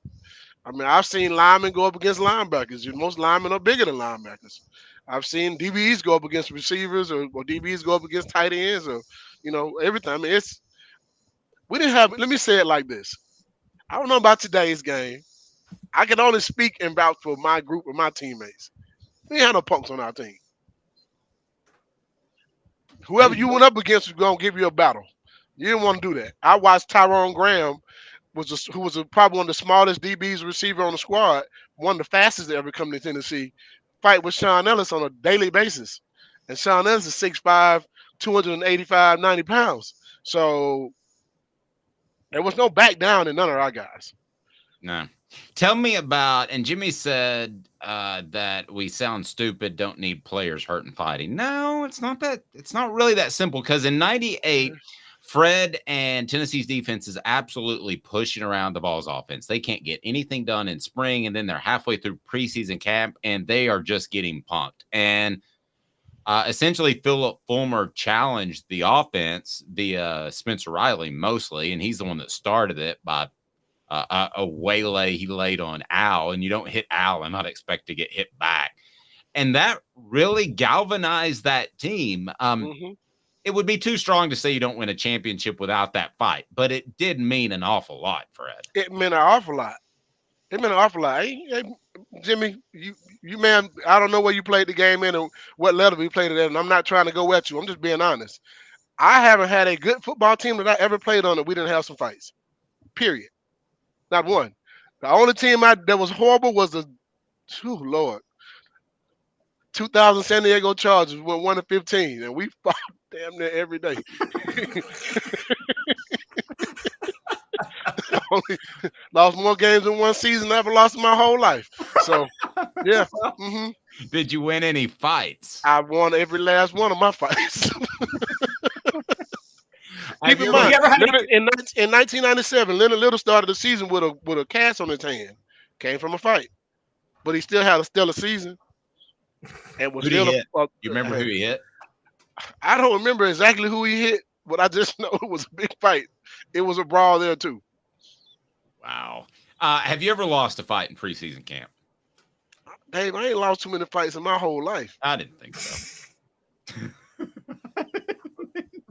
I mean, I've seen linemen go up against linebackers. Most linemen are bigger than linebackers. I've seen DBs go up against receivers, or DBs go up against tight ends, or everything. I mean, we didn't have. Let me say it like this: I don't know about today's game. I can only speak and vouch for my group of my teammates. We didn't have no punks on our team. Whoever you went up against was going to give you a battle. You didn't want to do that. I watched Tyrone Graham, who was probably one of the smallest DBs receiver on the squad, one of the fastest to ever come to Tennessee, fight with Sean Ellis on a daily basis. And Sean Ellis is 6'5", 285, 90 pounds. So there was no back down in none of our guys. No. Tell me about, and Jimmy said that we sound stupid, don't need players hurt and fighting. No, it's not that. It's not really that simple, because in 98, Fred and Tennessee's defense is absolutely pushing around the Vols offense. They can't get anything done in spring, and then they're halfway through preseason camp, and they are just getting punked. And essentially, Philip Fulmer challenged the offense via Spencer Riley mostly, and he's the one that started it by a waylay he laid on Al, and you don't hit Al and not expect to get hit back. And that really galvanized that team. It would be too strong to say you don't win a championship without that fight, but it did mean an awful lot, Fred. It meant an awful lot. Hey, Jimmy, you man, I don't know where you played the game in and what level you played it at, and I'm not trying to go at you. I'm just being honest. I haven't had a good football team that I ever played on that we didn't have some fights. Period. Not one. The only team that was horrible was the 2000 San Diego Chargers went 1-15, and we fought damn near every day. Only lost more games in one season than I ever lost in my whole life. So, yeah. Did you win any fights? I won every last one of my fights. Keep in mind, in 1997, Leonard Little started the season with a cast on his hand. Came from a fight, but he still had a stellar season. And was still you remember who he hit? I don't remember exactly who he hit, but I just know it was a big fight. It was a brawl there too. Wow. Have you ever lost a fight in preseason camp? Dave, I ain't lost too many fights in my whole life. I didn't think so.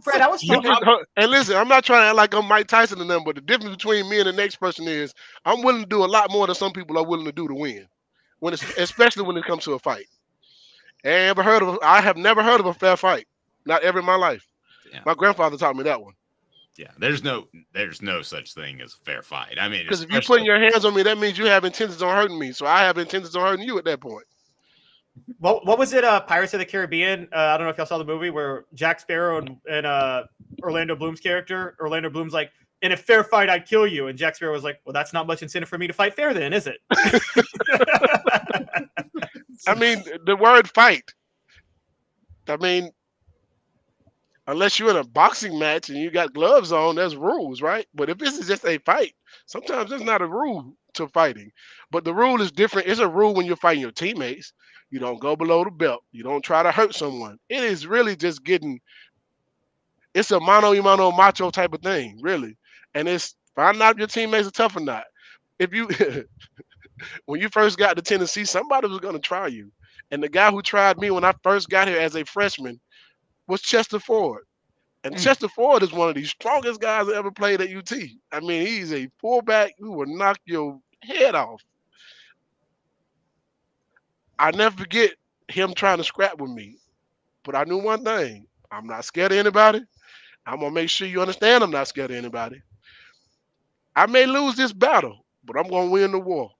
Fred, I was talking. And listen, I'm not trying to act like I'm Mike Tyson and them, but the difference between me and the next person is I'm willing to do a lot more than some people are willing to do to win. Especially when it comes to a fight. I have never heard of a fair fight. Not ever in my life. Yeah. My grandfather taught me that one. Yeah, there's no such thing as a fair fight. I mean, because if you're putting your hands on me, that means you have intentions on hurting me. So I have intentions on hurting you at that point. What was it? Pirates of the Caribbean. I don't know if y'all saw the movie where Jack Sparrow and Orlando Bloom's character. Orlando Bloom's like, in a fair fight, I'd kill you, and Jack Sparrow was like, well, that's not much incentive for me to fight fair, then, is it? I mean, the word fight. I mean, unless you're in a boxing match and you got gloves on, there's rules, right? But if this is just a fight, sometimes there's not a rule to fighting. But the rule is different. It's a rule when you're fighting your teammates. You don't go below the belt. You don't try to hurt someone. It is really just getting it's a mano macho type of thing, really. And it's finding out if your teammates are tough or not. If you when you first got to Tennessee, somebody was going to try you. And the guy who tried me when I first got here as a freshman was Chester Ford. And Chester Ford is one of the strongest guys that ever played at UT. I mean, he's a fullback who will knock your head off. I never forget him trying to scrap with me. But I knew one thing. I'm not scared of anybody. I'm going to make sure you understand I'm not scared of anybody. I may lose this battle, but I'm going to win the war.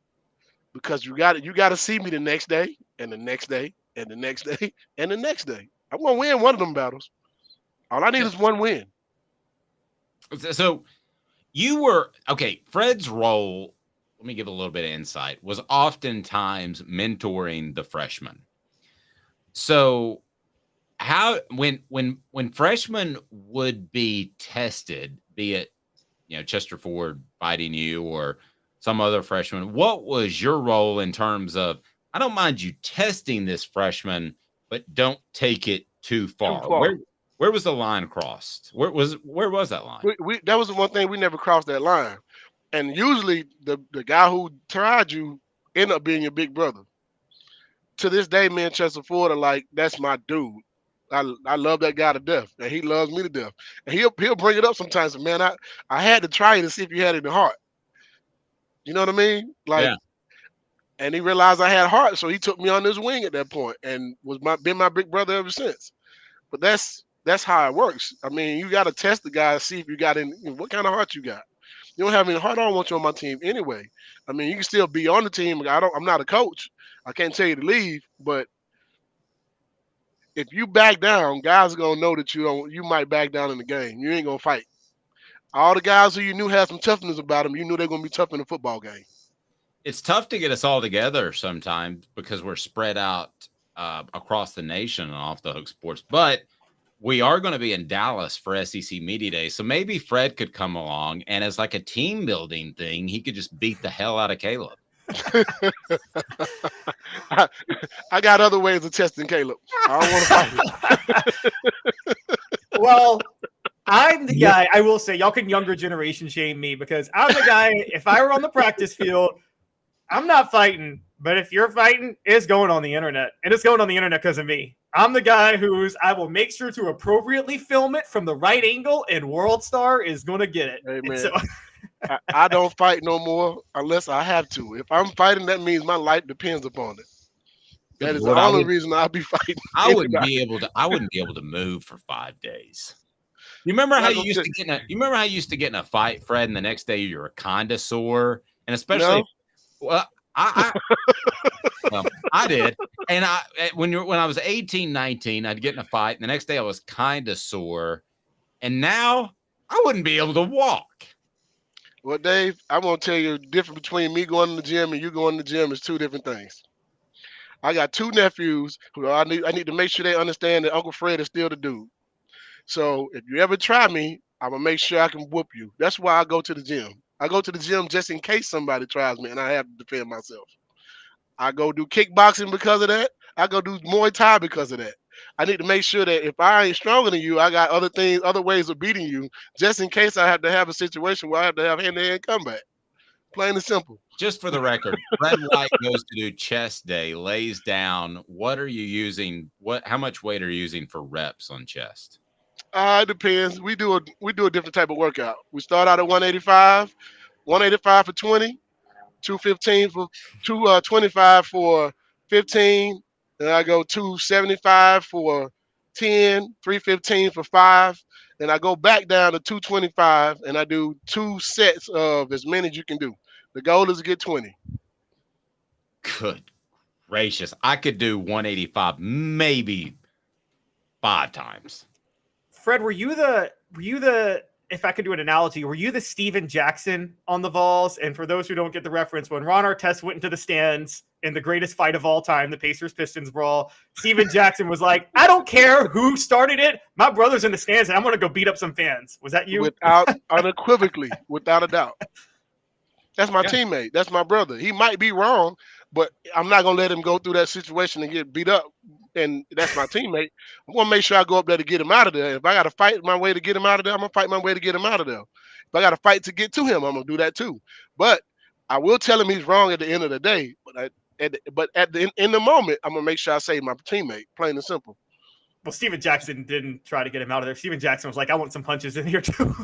Because you got to see me the next day, and the next day, and the next day, and the next day. I'm going to win one of them battles. All I need is one win. So you were okay. Fred's role, let me give a little bit of insight, was oftentimes mentoring the freshmen. So how when freshmen would be tested, be it Chester Ford fighting you or some other freshman, what was your role in terms of, I don't mind you testing this freshman, but don't take it too far? Where was the line crossed? Where was that line? That was the one thing we never crossed that line. And usually the guy who tried you ended up being your big brother. To this day, me and Chester Ford are like, that's my dude. I love that guy to death, and he loves me to death. And he'll bring it up sometimes. Man, I had to try you to see if you had it in heart. You know what I mean? Like, yeah. And he realized I had heart, so he took me on his wing at that point, and been my big brother ever since. But that's how it works. I mean, you got to test the guy, see if you got what kind of heart you got. You don't have any heart, I don't want you on my team anyway. I mean, you can still be on the team. I'm not a coach. I can't tell you to leave, but if you back down, guys are gonna know that you might back down in the game. You ain't gonna fight. All the guys who you knew had some toughness about them, you knew they're gonna be tough in the football game. It's tough to get us all together sometimes because we're spread out across the nation on Off the Hook Sports, but we are going to be in Dallas for SEC Media Day. So maybe Fred could come along, and as like a team building thing, he could just beat the hell out of Caleb. I got other ways of testing Caleb. I don't want to fight him. Well, I'm the guy, I will say, y'all can younger generation shame me because I'm the guy, if I were on the practice field, I'm not fighting. But if you're fighting, it's going on the internet. And it's going on the internet because of me. I'm the guy I will make sure to appropriately film it from the right angle, and World Star is going to get it. Amen. So, I don't fight no more unless I have to. If I'm fighting, that means my life depends upon it. That is the only reason I'll be fighting. I wouldn't be able to move for 5 days. You remember how you used to get in a fight, Fred, and the next day you were kind of sore, and especially I did. And when I was 18, 19, I'd get in a fight, and the next day I was kind of sore, and now I wouldn't be able to walk. Well, Dave, I'm gonna tell you the difference between me going to the gym and you going to the gym is two different things. I got two nephews who I need to make sure they understand that Uncle Fred is still the dude. So if you ever try me, I'm gonna make sure I can whoop you. That's why I go to the gym. I go to the gym just in case somebody tries me and I have to defend myself. I go do kickboxing because of that. I go do Muay Thai because of that. I need to make sure that if I ain't stronger than you, I got other ways of beating you, just in case I have to have a situation where I have to have hand-to-hand combat. Plain and simple. Just for the record, Fred White goes to do chest day, lays down. What are you using? How much weight are you using for reps on chest? It depends. We do a different type of workout. We start out at 185 for 20, 215 for 225 for 15. Then I go 275 for 10, 315 for 5. Then I go back down to 225 and I do 2 sets of as many as you can do. The goal is to get 20. Good gracious. I could do 185 maybe 5 times. Fred, were you the if I could do an analogy, were you the Steven Jackson on the Vols? And for those who don't get the reference, when Ron Artest went into the stands in the greatest fight of all time, the Pacers-Pistons brawl, Steven Jackson was like, I don't care who started it. My brother's in the stands, and I'm going to go beat up some fans. Was that you? Unequivocally, without a doubt. That's my teammate. That's my brother. He might be wrong. but I'm not gonna let him go through that situation and get beat up. And that's my teammate. I'm gonna make sure I go up there to get him out of there. If I gotta fight my way to get him out of there, I'm gonna fight my way to get him out of there. If I gotta fight to get to him, I'm gonna do that too. But I will tell him he's wrong at the end of the day. In the moment, I'm gonna make sure I save my teammate. Plain and simple. Well, Steven Jackson didn't try to get him out of there. Steven Jackson was like, "I want some punches in here too."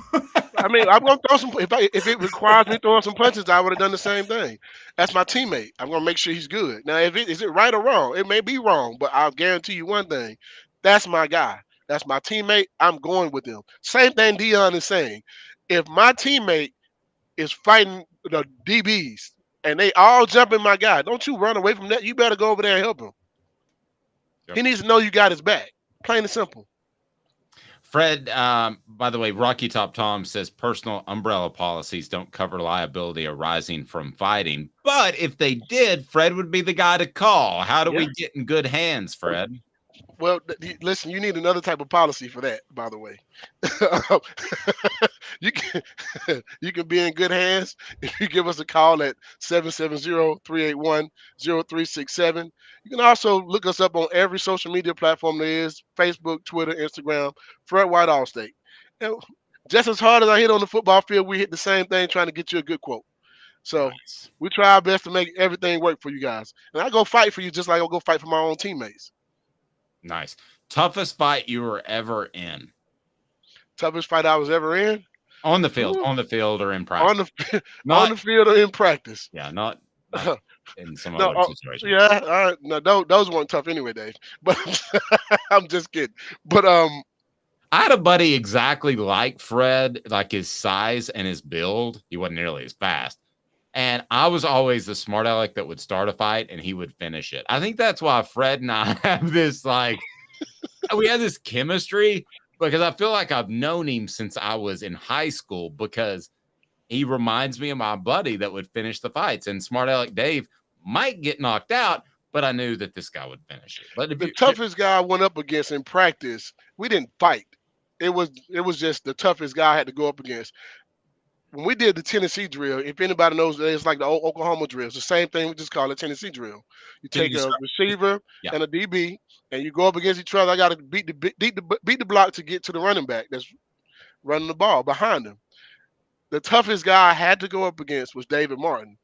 I mean, I'm gonna throw some. If it requires me throwing some punches, I would have done the same thing. That's my teammate. I'm gonna make sure he's good. Now, is it right or wrong? It may be wrong, but I'll guarantee you one thing: that's my guy. That's my teammate. I'm going with him. Same thing Dion is saying. If my teammate is fighting the DBs and they all jumping my guy, don't you run away from that. You better go over there and help him. Yep. He needs to know you got his back. Plain and simple. Fred, by the way, Rocky Top Tom says personal umbrella policies don't cover liability arising from fighting. But if they did, Fred would be the guy to call. How do we get in good hands, Fred? Well, listen, you need another type of policy for that, by the way. you can be in good hands if you give us a call at 770-381-0367. You can also look us up on every social media platform there is, Facebook, Twitter, Instagram, Fred White Allstate. And just as hard as I hit on the football field, we hit the same thing trying to get you a good quote. So we try our best to make everything work for you guys. And I go fight for you just like I'll go fight for my own teammates. Nice. Toughest fight you were ever in? Toughest fight I was ever in? On the field, or in practice? On the field or in practice. Yeah, not in some other situation. Yeah, all right. No, those weren't tough anyway, Dave. But I'm just kidding. But I had a buddy exactly like Fred, like his size and his build. He wasn't nearly as fast. And I was always the smart aleck that would start a fight and he would finish it. I think that's why Fred and I have this, like, we have this chemistry, because I feel like I've known him since I was in high school, because he reminds me of my buddy that would finish the fights. And smart aleck Dave might get knocked out, but I knew that this guy would finish it. But the toughest guy I went up against in practice, we didn't fight. It was just the toughest guy I had to go up against. When we did the Tennessee drill, if anybody knows, it's like the old Oklahoma drill. It's the same thing. We just call it Tennessee drill. You take a receiver and a DB, and you go up against each other. I got to beat the block to get to the running back that's running the ball behind him. The toughest guy I had to go up against was David Martin.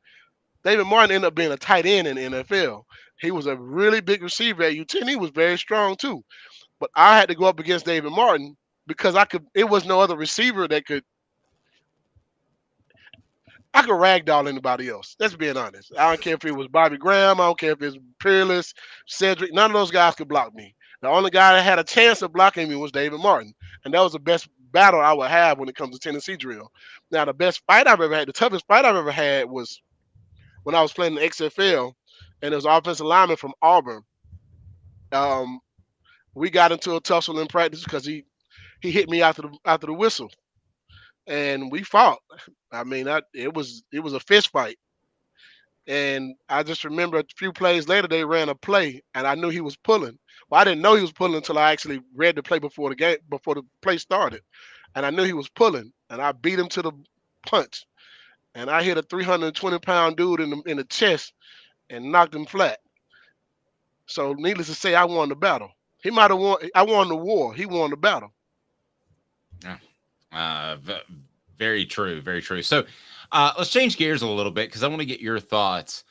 David Martin ended up being a tight end in the NFL. He was a really big receiver at UT, and he was very strong too. But I had to go up against David Martin because it was no other receiver that could. I could ragdoll anybody else. Let's be honest. I don't care if it was Bobby Graham. I don't care if it's Peerless, Cedric. None of those guys could block me. The only guy that had a chance of blocking me was David Martin. And that was the best battle I would have when it comes to Tennessee drill. Now, the best fight I've ever had, the toughest fight I've ever had was when I was playing the XFL, and there was an offensive lineman from Auburn. We got into a tussle in practice because he hit me after the whistle. And we fought. I mean, it was a fist fight. And I just remember a few plays later, they ran a play, and I knew he was pulling. Well, I didn't know he was pulling until I actually read the play before the play started. And I knew he was pulling, and I beat him to the punch. And I hit a 320-pound dude in the chest and knocked him flat. So needless to say, I won the battle. He might have won. I won the war. He won the battle. Yeah. Very true. Very true. So let's change gears a little bit, because I want to get your thoughts.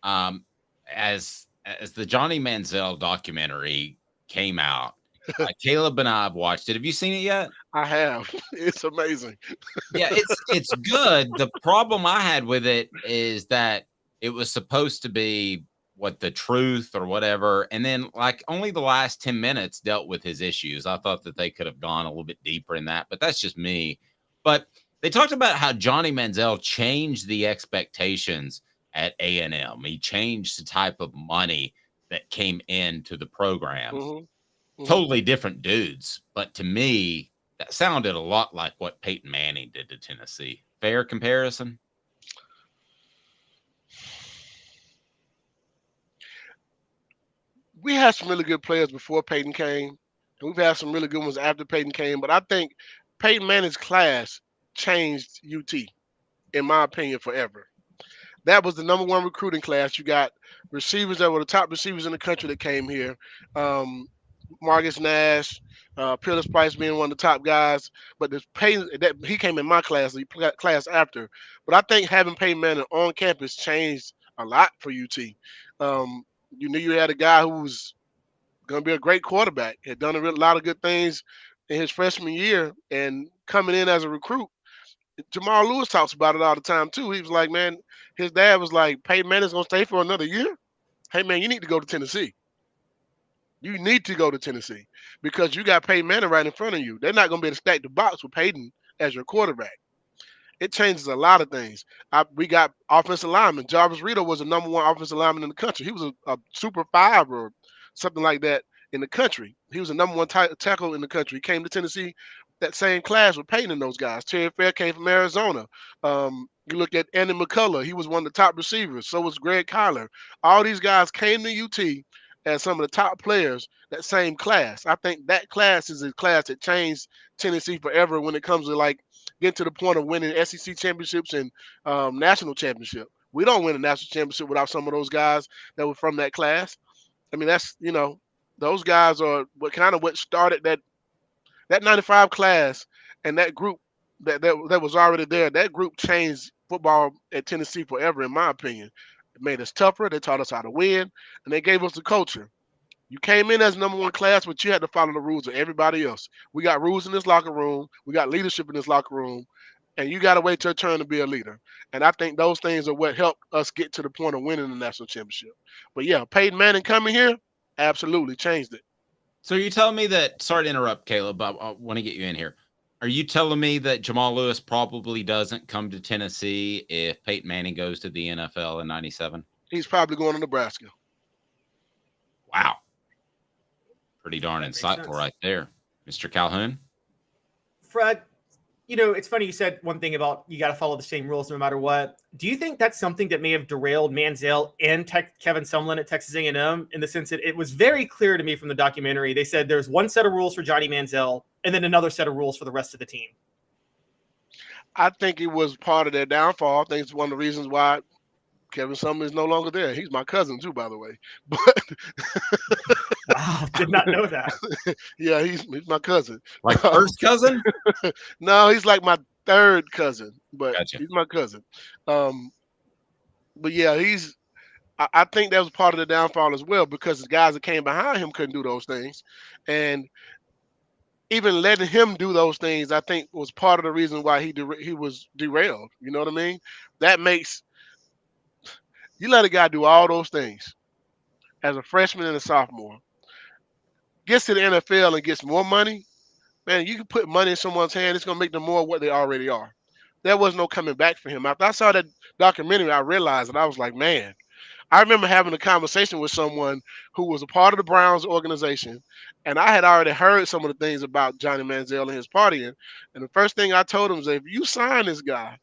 As the Johnny Manziel documentary came out, Caleb and I have watched it. Have you seen it yet? I have. It's amazing. Yeah, it's good. The problem I had with it is that it was supposed to be the truth or whatever, and then like only the last 10 minutes dealt with his issues. I thought that they could have gone a little bit deeper in that, but that's just me. But they talked about how Johnny Manziel changed the expectations at A&M. He changed the type of money that came into the program. Mm-hmm. Totally different dudes, but to me, that sounded a lot like what Peyton Manning did to Tennessee. Fair comparison? We had some really good players before Peyton came, and we've had some really good ones after Peyton came. But I think Peyton Manning's class changed UT, in my opinion, forever. That was the number one recruiting class. You got receivers that were the top receivers in the country that came here. Marcus Nash, Peerless Price being one of the top guys. But the Peyton, that he came in my class, the class after. But I think having Peyton Manning on campus changed a lot for UT. You knew you had a guy who was going to be a great quarterback, had done a lot of good things in his freshman year, and coming in as a recruit. Jamal Lewis talks about it all the time too. He was like, man, his dad was like, Peyton Manning's gonna stay for another year. Hey man, you need to go to Tennessee. You need to go to Tennessee because you got Peyton Manning right in front of you. They're not gonna be able to stack the box with Peyton as your quarterback. It changes a lot of things. We got offensive lineman. Jarvis Reeder was the number one offensive lineman in the country. He was a super five or something like that in the country. He was the number one tackle in the country. He came to Tennessee, that same class with Peyton and those guys. Terry Fair came from Arizona. You look at Andy McCullough. He was one of the top receivers. So was Greg Kyler. All these guys came to UT as some of the top players, that same class. I think that class is a class that changed Tennessee forever when it comes to like getting to the point of winning SEC championships and national championship. We don't win a national championship without some of those guys that were from that class. I mean, that's, those guys are what started that 95 class and that group that was already there. That group changed football at Tennessee forever, in my opinion. It made us tougher. They taught us how to win, and they gave us the culture. You came in as number one class, but you had to follow the rules of everybody else. We got rules in this locker room. We got leadership in this locker room, and you got to wait your turn to be a leader. And I think those things are what helped us get to the point of winning the national championship. But yeah, Peyton Manning coming here absolutely changed it. So you're telling me that, sorry to interrupt, Caleb, but I want to get you in here. Are you telling me that Jamal Lewis probably doesn't come to Tennessee if Peyton Manning goes to the NFL in 97? He's probably going to Nebraska. Wow. Pretty darn insightful right there. Mr. Calhoun? Fred, it's funny you said one thing about you got to follow the same rules no matter what. Do you think that's something that may have derailed Manziel and Kevin Sumlin at Texas A&M in the sense that it was very clear to me from the documentary? They said there's one set of rules for Johnny Manziel and then another set of rules for the rest of the team. I think it was part of their downfall. I think it's one of the reasons why Kevin Sumlin is no longer there. He's my cousin too, by the way. But wow, did not know that. Yeah, he's my cousin. Like first cousin? No, he's like my third cousin, but Gotcha. He's my cousin. But yeah, I think that was part of the downfall as well because the guys that came behind him couldn't do those things, and even letting him do those things, I think, was part of the reason why he was derailed. You know what I mean? That makes you let a guy do all those things as a freshman and a sophomore, gets to the NFL and gets more money, man, you can put money in someone's hand, it's going to make them more of what they already are. There was no coming back for him. After I saw that documentary, I realized that I was like, man, I remember having a conversation with someone who was a part of the Browns organization, and I had already heard some of the things about Johnny Manziel and his partying. And the first thing I told him was, if you sign this guy,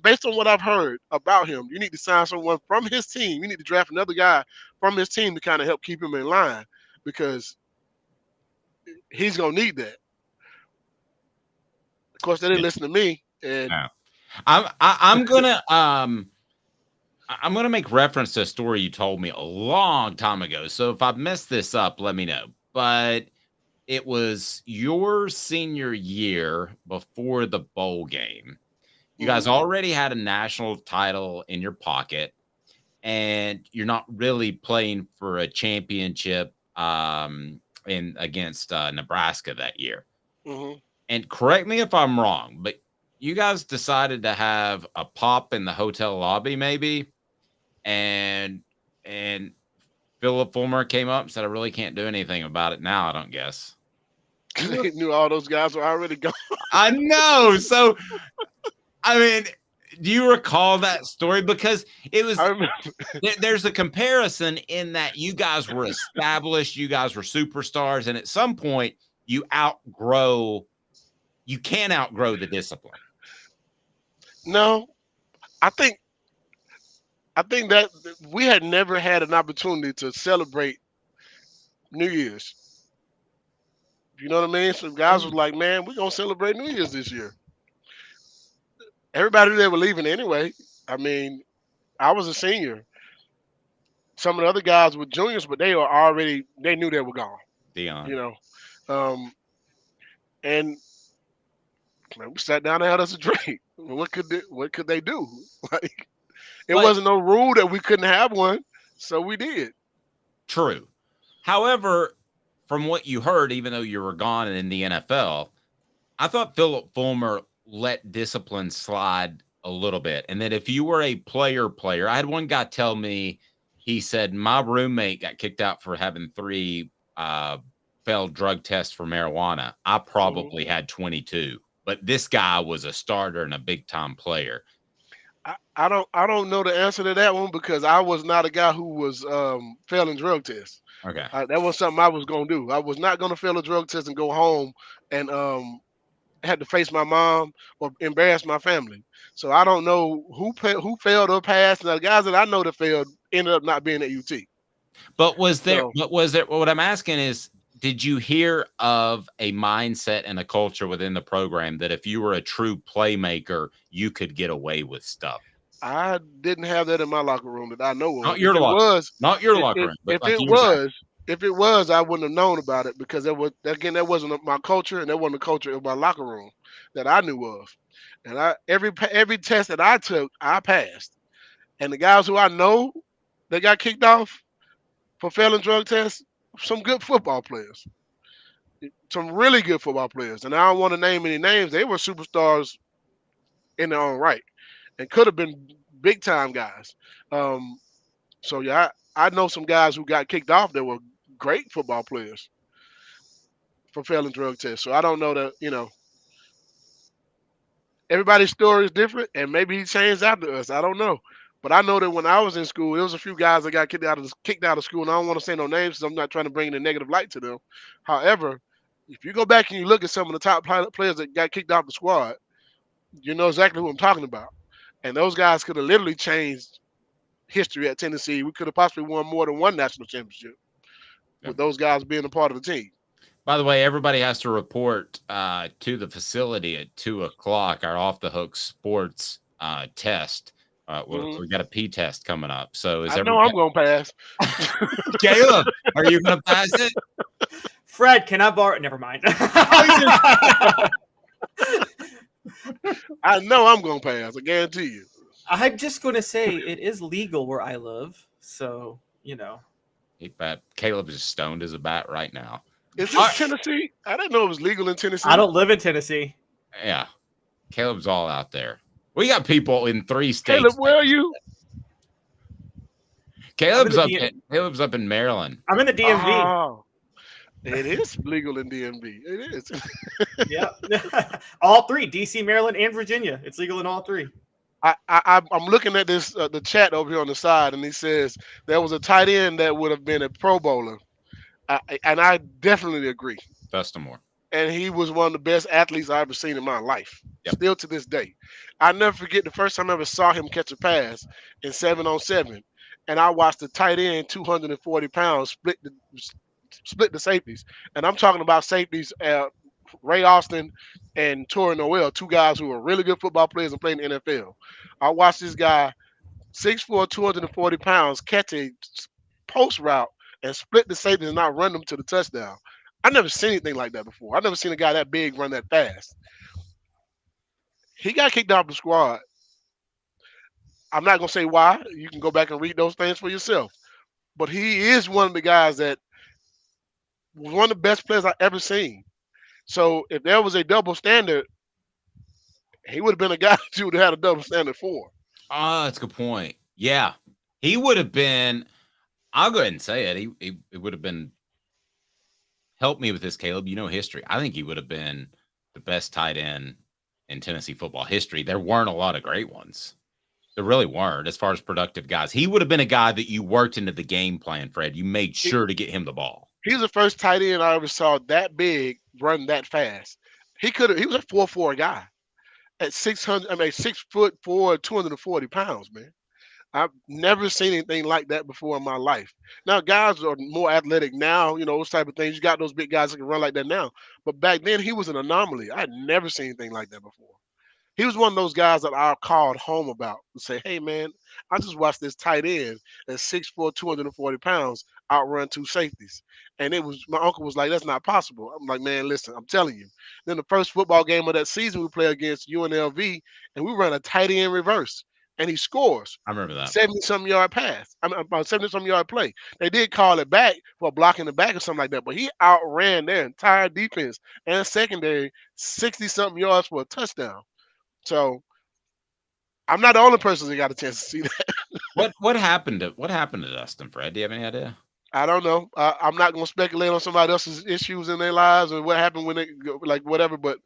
based on what I've heard about him, you need to sign someone from his team. You need to draft another guy from his team to kind of help keep him in line because he's gonna need that. Of course, they didn't listen to me. And I'm gonna make reference to a story you told me a long time ago. So if I've messed this up, let me know. But it was your senior year before the bowl game. You guys already had a national title in your pocket, and you're not really playing for a championship against Nebraska that year. Mm-hmm. And correct me if I'm wrong, but you guys decided to have a pop in the hotel lobby, maybe, and Philip Fulmer came up and said, "I really can't do anything about it now, I don't guess." They knew all those guys were already gone. I know. So, I mean, do you recall that story? Because it was there's a comparison in that you guys were established, you guys were superstars, and at some point you can't outgrow the discipline. No, I think that we had never had an opportunity to celebrate New Year's. You know what I mean? So guys was like, man, we're going to celebrate New Year's this year. Everybody there were leaving anyway. I mean, I was a senior. Some of the other guys were juniors, but they knew they were gone. Dion. You know, and man, we sat down and had us a drink. What could they do? Like, it wasn't no rule that we couldn't have one, so we did. True. However, from what you heard, even though you were gone and in the NFL, I thought Philip Fulmer let discipline slide a little bit. And that if you were a player, I had one guy tell me, he said, my roommate got kicked out for having 3 failed drug tests for marijuana. I probably had 22, but this guy was a starter and a big time player. I don't know the answer to that one because I was not a guy who was failing drug tests. Okay. That was something I was going to do. I was not going to fail a drug test and go home and had to face my mom or embarrass my family. So I don't know who failed or passed. And the guys that I know that failed ended up not being at UT. But was there? What I'm asking is, did you hear of a mindset and a culture within the program that if you were a true playmaker, you could get away with stuff? I didn't have that in my locker room that I know of. Not your locker room. Not your locker room. If it was, I wouldn't have known about it because that wasn't my culture, and that wasn't the culture of my locker room that I knew of. And every test that I took, I passed. And the guys who I know that got kicked off for failing drug tests, some good football players, some really good football players. And I don't want to name any names. They were superstars in their own right and could have been big time guys. So yeah, I know some guys who got kicked off that were great football players for failing drug tests. So I don't know that, everybody's story is different, and maybe he changed after us. I don't know. But I know that when I was in school, there was a few guys that got kicked out of school, and I don't want to say no names because I'm not trying to bring in a negative light to them. However, if you go back and you look at some of the top players that got kicked off the squad, you know exactly who I'm talking about. And those guys could have literally changed history at Tennessee. We could have possibly won more than one national championship with those guys being a part of the team. By the way, everybody has to report to the facility at 2:00. Our Off the Hook Sports test. We got a P test coming up. So I know I'm going to pass. Caleb, are you going to pass it? Fred, can I borrow? Never mind. I know I'm going to pass. I guarantee you. I'm just going to say it is legal where I live. So, Caleb is stoned as a bat right now. Is this Tennessee? I didn't know it was legal in Tennessee. I don't live in Tennessee. Yeah. Caleb's all out there. We got people in 3 states. Caleb, where are you? Caleb's up in Maryland. I'm in the DMV. Oh, it is legal in DMV. It is. Yeah. All 3, DC, Maryland, and Virginia. It's legal in all 3. I'm looking at this the chat over here on the side, and he says there was a tight end that would have been a Pro Bowler. And I definitely agree. Dustin Moore. And he was one of the best athletes I've ever seen in my life. Yep. Still to this day. I never forget the first time I ever saw him catch a pass in 7-on-7. And I watched the tight end, 240 pounds, split the safeties. And I'm talking about safeties, Ray Austin and Torrey Noel, 2 guys who are really good football players and playing in the NFL. I watched this guy, 6'4", 240 pounds, catch a post route and split the safety and not run them to the touchdown. I never seen anything like that before. I never seen a guy that big run that fast. He got kicked off the squad. I'm not going to say why. You can go back and read those things for yourself. But he is one of the guys that was one of the best players I've ever seen. So if there was a double standard, he would have been a guy that you would have had a double standard for. Oh, that's a good point. Yeah. He would have been... I'll go ahead and say it. He would have been, help me with this, Caleb. You know history. I think he would have been the best tight end in Tennessee football history. There weren't a lot of great ones. There really weren't as far as productive guys. He would have been a guy that you worked into the game plan, Fred. You made sure to get him the ball. He was the first tight end I ever saw that big run that fast. He was a 4'4" guy at 6'4", 240 pounds, man. I've never seen anything like that before in my life. Now, guys are more athletic now, those type of things. You got those big guys that can run like that now. But back then, he was an anomaly. I had never seen anything like that before. He was one of those guys that I called home about and say, hey, man, I just watched this tight end at 6'4", 240 pounds outrun 2 safeties. And my uncle was like, that's not possible. I'm like, man, listen, I'm telling you. Then the first football game of that season, we play against UNLV, and we run a tight end reverse, and he scores. I remember that. 70-some yard pass. I mean, about 70-some yard play. They did call it back for blocking the back or something like that, but he outran their entire defense and secondary 60-something yards for a touchdown. So I'm not the only person that got a chance to see that. What happened to Dustin, Fred? Do you have any idea? I don't know. I'm not going to speculate on somebody else's issues in their lives or what happened when they go, like whatever. But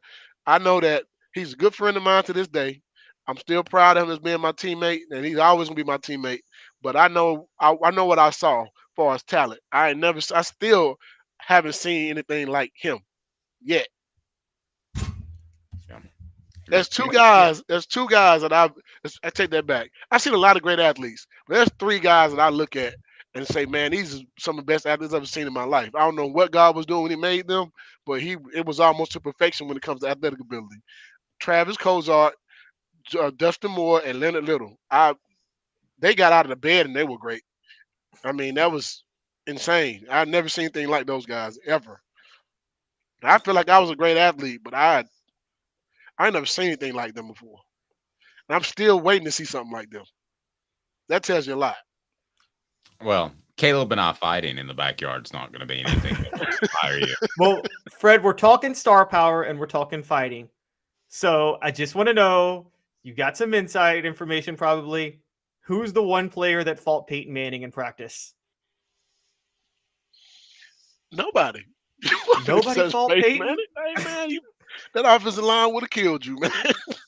I know that he's a good friend of mine to this day. I'm still proud of him as being my teammate, and he's always going to be my teammate. But I know what I saw as far as talent. I still haven't seen anything like him yet. There's two guys that I take that back. I've seen a lot of great athletes. But there's 3 guys that I look at and say, man, these are some of the best athletes I've ever seen in my life. I don't know what God was doing when he made them, but it was almost to perfection when it comes to athletic ability. Travis Cozart, Dustin Moore, and Leonard Little. They got out of the bed and they were great. I mean, that was insane. I've never seen anything like those guys ever. I feel like I was a great athlete, but I ain't never seen anything like them before. And I'm still waiting to see something like them. That tells you a lot. Well, Caleb and I fighting in the backyard is not going to be anything that will inspire you. Well, Fred, we're talking star power and we're talking fighting. So I just want to know, you got some inside information probably. Who's the one player that fought Peyton Manning in practice? Nobody. Nobody fought Peyton? Manning? Hey, man, that offensive line would have killed you, man.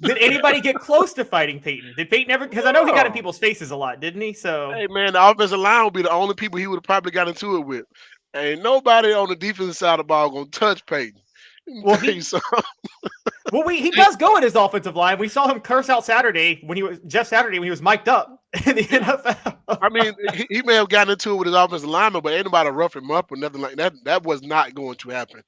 Did anybody get close to fighting Peyton? Did Peyton ever? Because I know he got in people's faces a lot, didn't he? So hey, man, the offensive line would be the only people he would have probably got into it with. Ain't nobody on the defensive side of the ball gonna touch Peyton. Well, he does go in his offensive line. We saw him curse out Saturday when he was mic'd up in the NFL. I mean, he may have gotten into it with his offensive lineman, but ain't nobody rough him up or nothing like that. That was not going to happen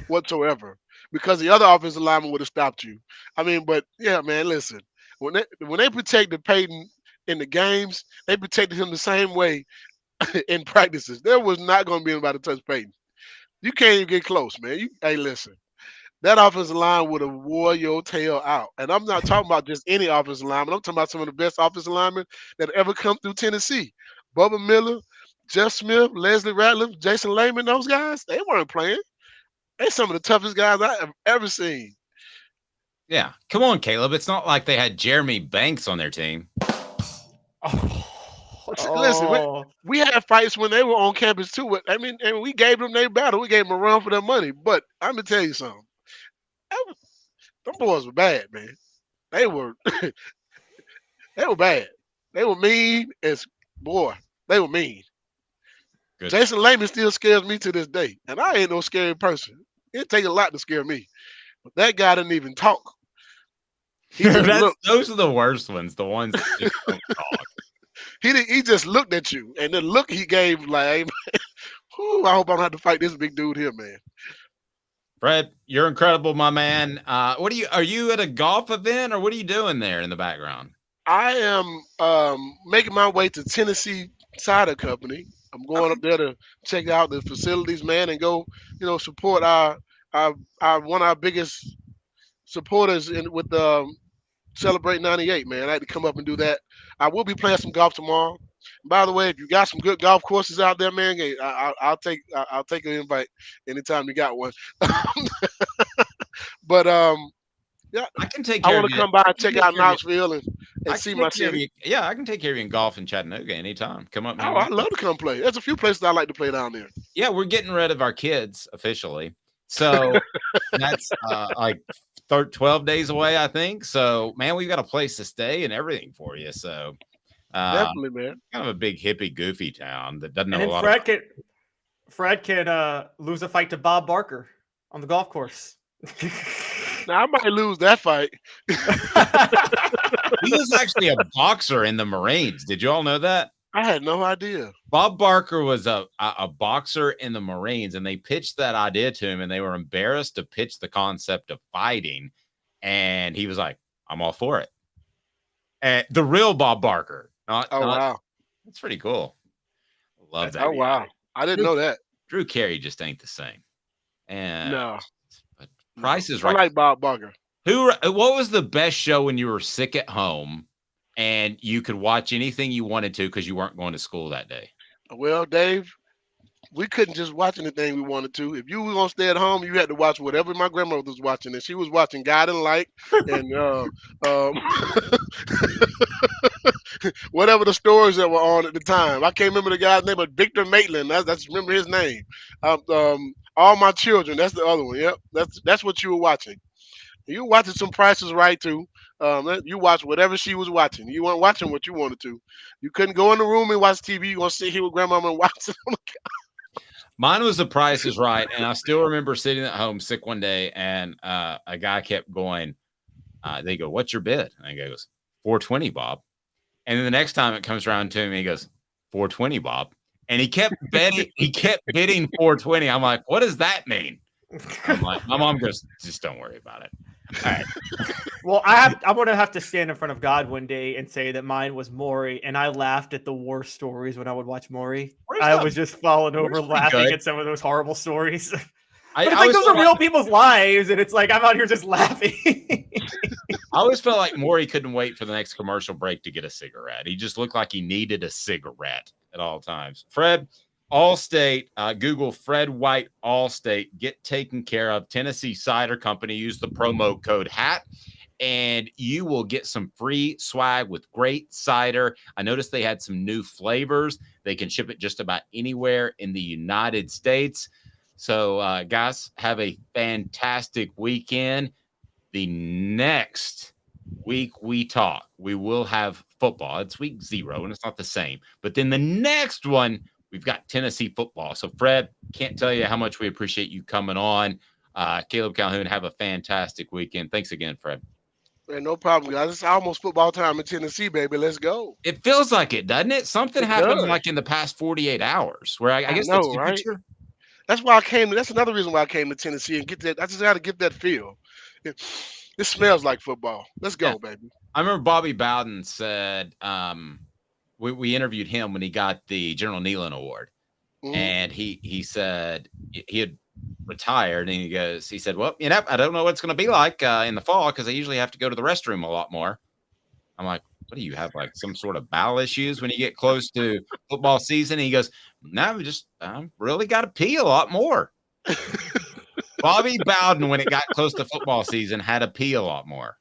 whatsoever. Because the other offensive lineman would have stopped you. I mean, but yeah, man, listen. When they protected Peyton in the games, they protected him the same way in practices. There was not going to be anybody to touch Peyton. You can't even get close, man. Hey, listen. That offensive line would have wore your tail out. And I'm not talking about just any offensive lineman. I'm talking about some of the best offensive linemen that ever come through Tennessee. Bubba Miller, Jeff Smith, Leslie Ratliff, Jason Lehman, those guys, they weren't playing. They're some of the toughest guys I have ever seen. Yeah. Come on, Caleb. It's not like they had Jeremy Banks on their team. Listen, we had fights when they were on campus too. I mean, and we gave them their battle. We gave them a run for their money. But I'm going to tell you something. Them boys were bad, man. They were they were bad. They were mean they were mean. Good. Jason Lehman still scares me to this day. And I ain't no scary person. It takes a lot to scare me. But that guy didn't even talk. He just those are the worst ones, the ones that just don't talk. He just looked at you. And the look he gave, like, I hope I don't have to fight this big dude here, man. Fred, you're incredible, my man. Are you at a golf event or what are you doing there in the background? I am making my way to Tennessee Cider Company. I'm going up there to check out the facilities, man, and go, support our one of our biggest supporters with Celebrate 98, man. I had to come up and do that. I will be playing some golf tomorrow. By the way, if you got some good golf courses out there, man, I'll take an invite anytime you got one. But yeah, I can take care I want to come by and check out Knoxville and see my city. Yeah, I can take care of you in golf in Chattanooga anytime. Come up. Oh, I'd love to come play. There's a few places I like to play down there. Yeah, we're getting rid of our kids officially. So that's like 12 days away, I think. So, man, we've got a place to stay and everything for you. So definitely, man. Kind of a big hippie goofy town that doesn't know and a lot. Fred can lose a fight to Bob Barker on the golf course. Now I might lose that fight. He was actually a boxer in the Marines. Did you all know that? I had no idea. Bob Barker was a boxer in the Marines, and they pitched that idea to him, and they were embarrassed to pitch the concept of fighting. And he was like, I'm all for it. And the real Bob Barker. Wow. That's pretty cool. Love that. Oh, wow. I didn't know that. Drew Carey just ain't the same. And No. But Price is Right. I like Bob Barker. What was the best show when you were sick at home and you could watch anything you wanted to because you weren't going to school that day? Well, Dave, we couldn't just watch anything we wanted to. If you were going to stay at home, you had to watch whatever my grandmother was watching. And she was watching God and Light and whatever the stories that were on at the time. I can't remember the guy's name, but Victor Maitland. That's remember his name. All My Children. That's the other one. Yep. That's what you were watching. You were watching some Price is Right too. You watched whatever she was watching. You weren't watching what you wanted to. You couldn't go in the room and watch TV. You're going to sit here with grandmama and watch it on the couch. Mine was The Price is Right, and I still remember sitting at home sick one day, and a guy kept going. They go, "What's your bid?" And he goes, $4.20, Bob. And then the next time it comes around to me, he goes, $4.20, Bob. And he kept betting. He kept bidding $4.20. I'm like, what does that mean? I'm like, my mom goes, just don't worry about it. All right. Well, I'm gonna have to stand in front of God one day and say that mine was Maury, and I laughed at the worst stories when I would watch Maury. I was just falling over laughing at some of those horrible stories. But it's like those are real people's lives, and it's like I'm out here just laughing. I always felt like Maury couldn't wait for the next commercial break to get a cigarette. He just looked like he needed a cigarette at all times. Fred, Allstate, Google Fred White Allstate, get taken care of. Tennessee Cider Company. Use the promo code HAT, and you will get some free swag with great cider. I noticed they had some new flavors. They can ship it just about anywhere in the United States. So, guys, have a fantastic weekend. The next week we talk, we will have football. It's week 0, and it's not the same. But then the next one, we've got Tennessee football. So, Fred, can't tell you how much we appreciate you coming on. Caleb Calhoun, have a fantastic weekend. Thanks again, Fred. Man, no problem, guys. It's almost football time in Tennessee, baby. Let's go. It feels like it, doesn't it? Something happened like in the past 48 hours where I guess know, right? That's why I came. That's another reason why I came to Tennessee and get that. I just got to get that feel. It smells like football. Let's go, baby. I remember Bobby Bowden said we interviewed him when he got the General Nealon Award, and he said he had retired, and he said, well, I don't know what it's going to be like in the fall because I usually have to go to the restroom a lot more. I'm like, what do you have, like some sort of bowel issues when you get close to football season? And he goes, no, I really got to pee a lot more. Bobby Bowden, when it got close to football season, had to pee a lot more.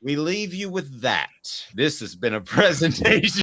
We leave you with that. This has been a presentation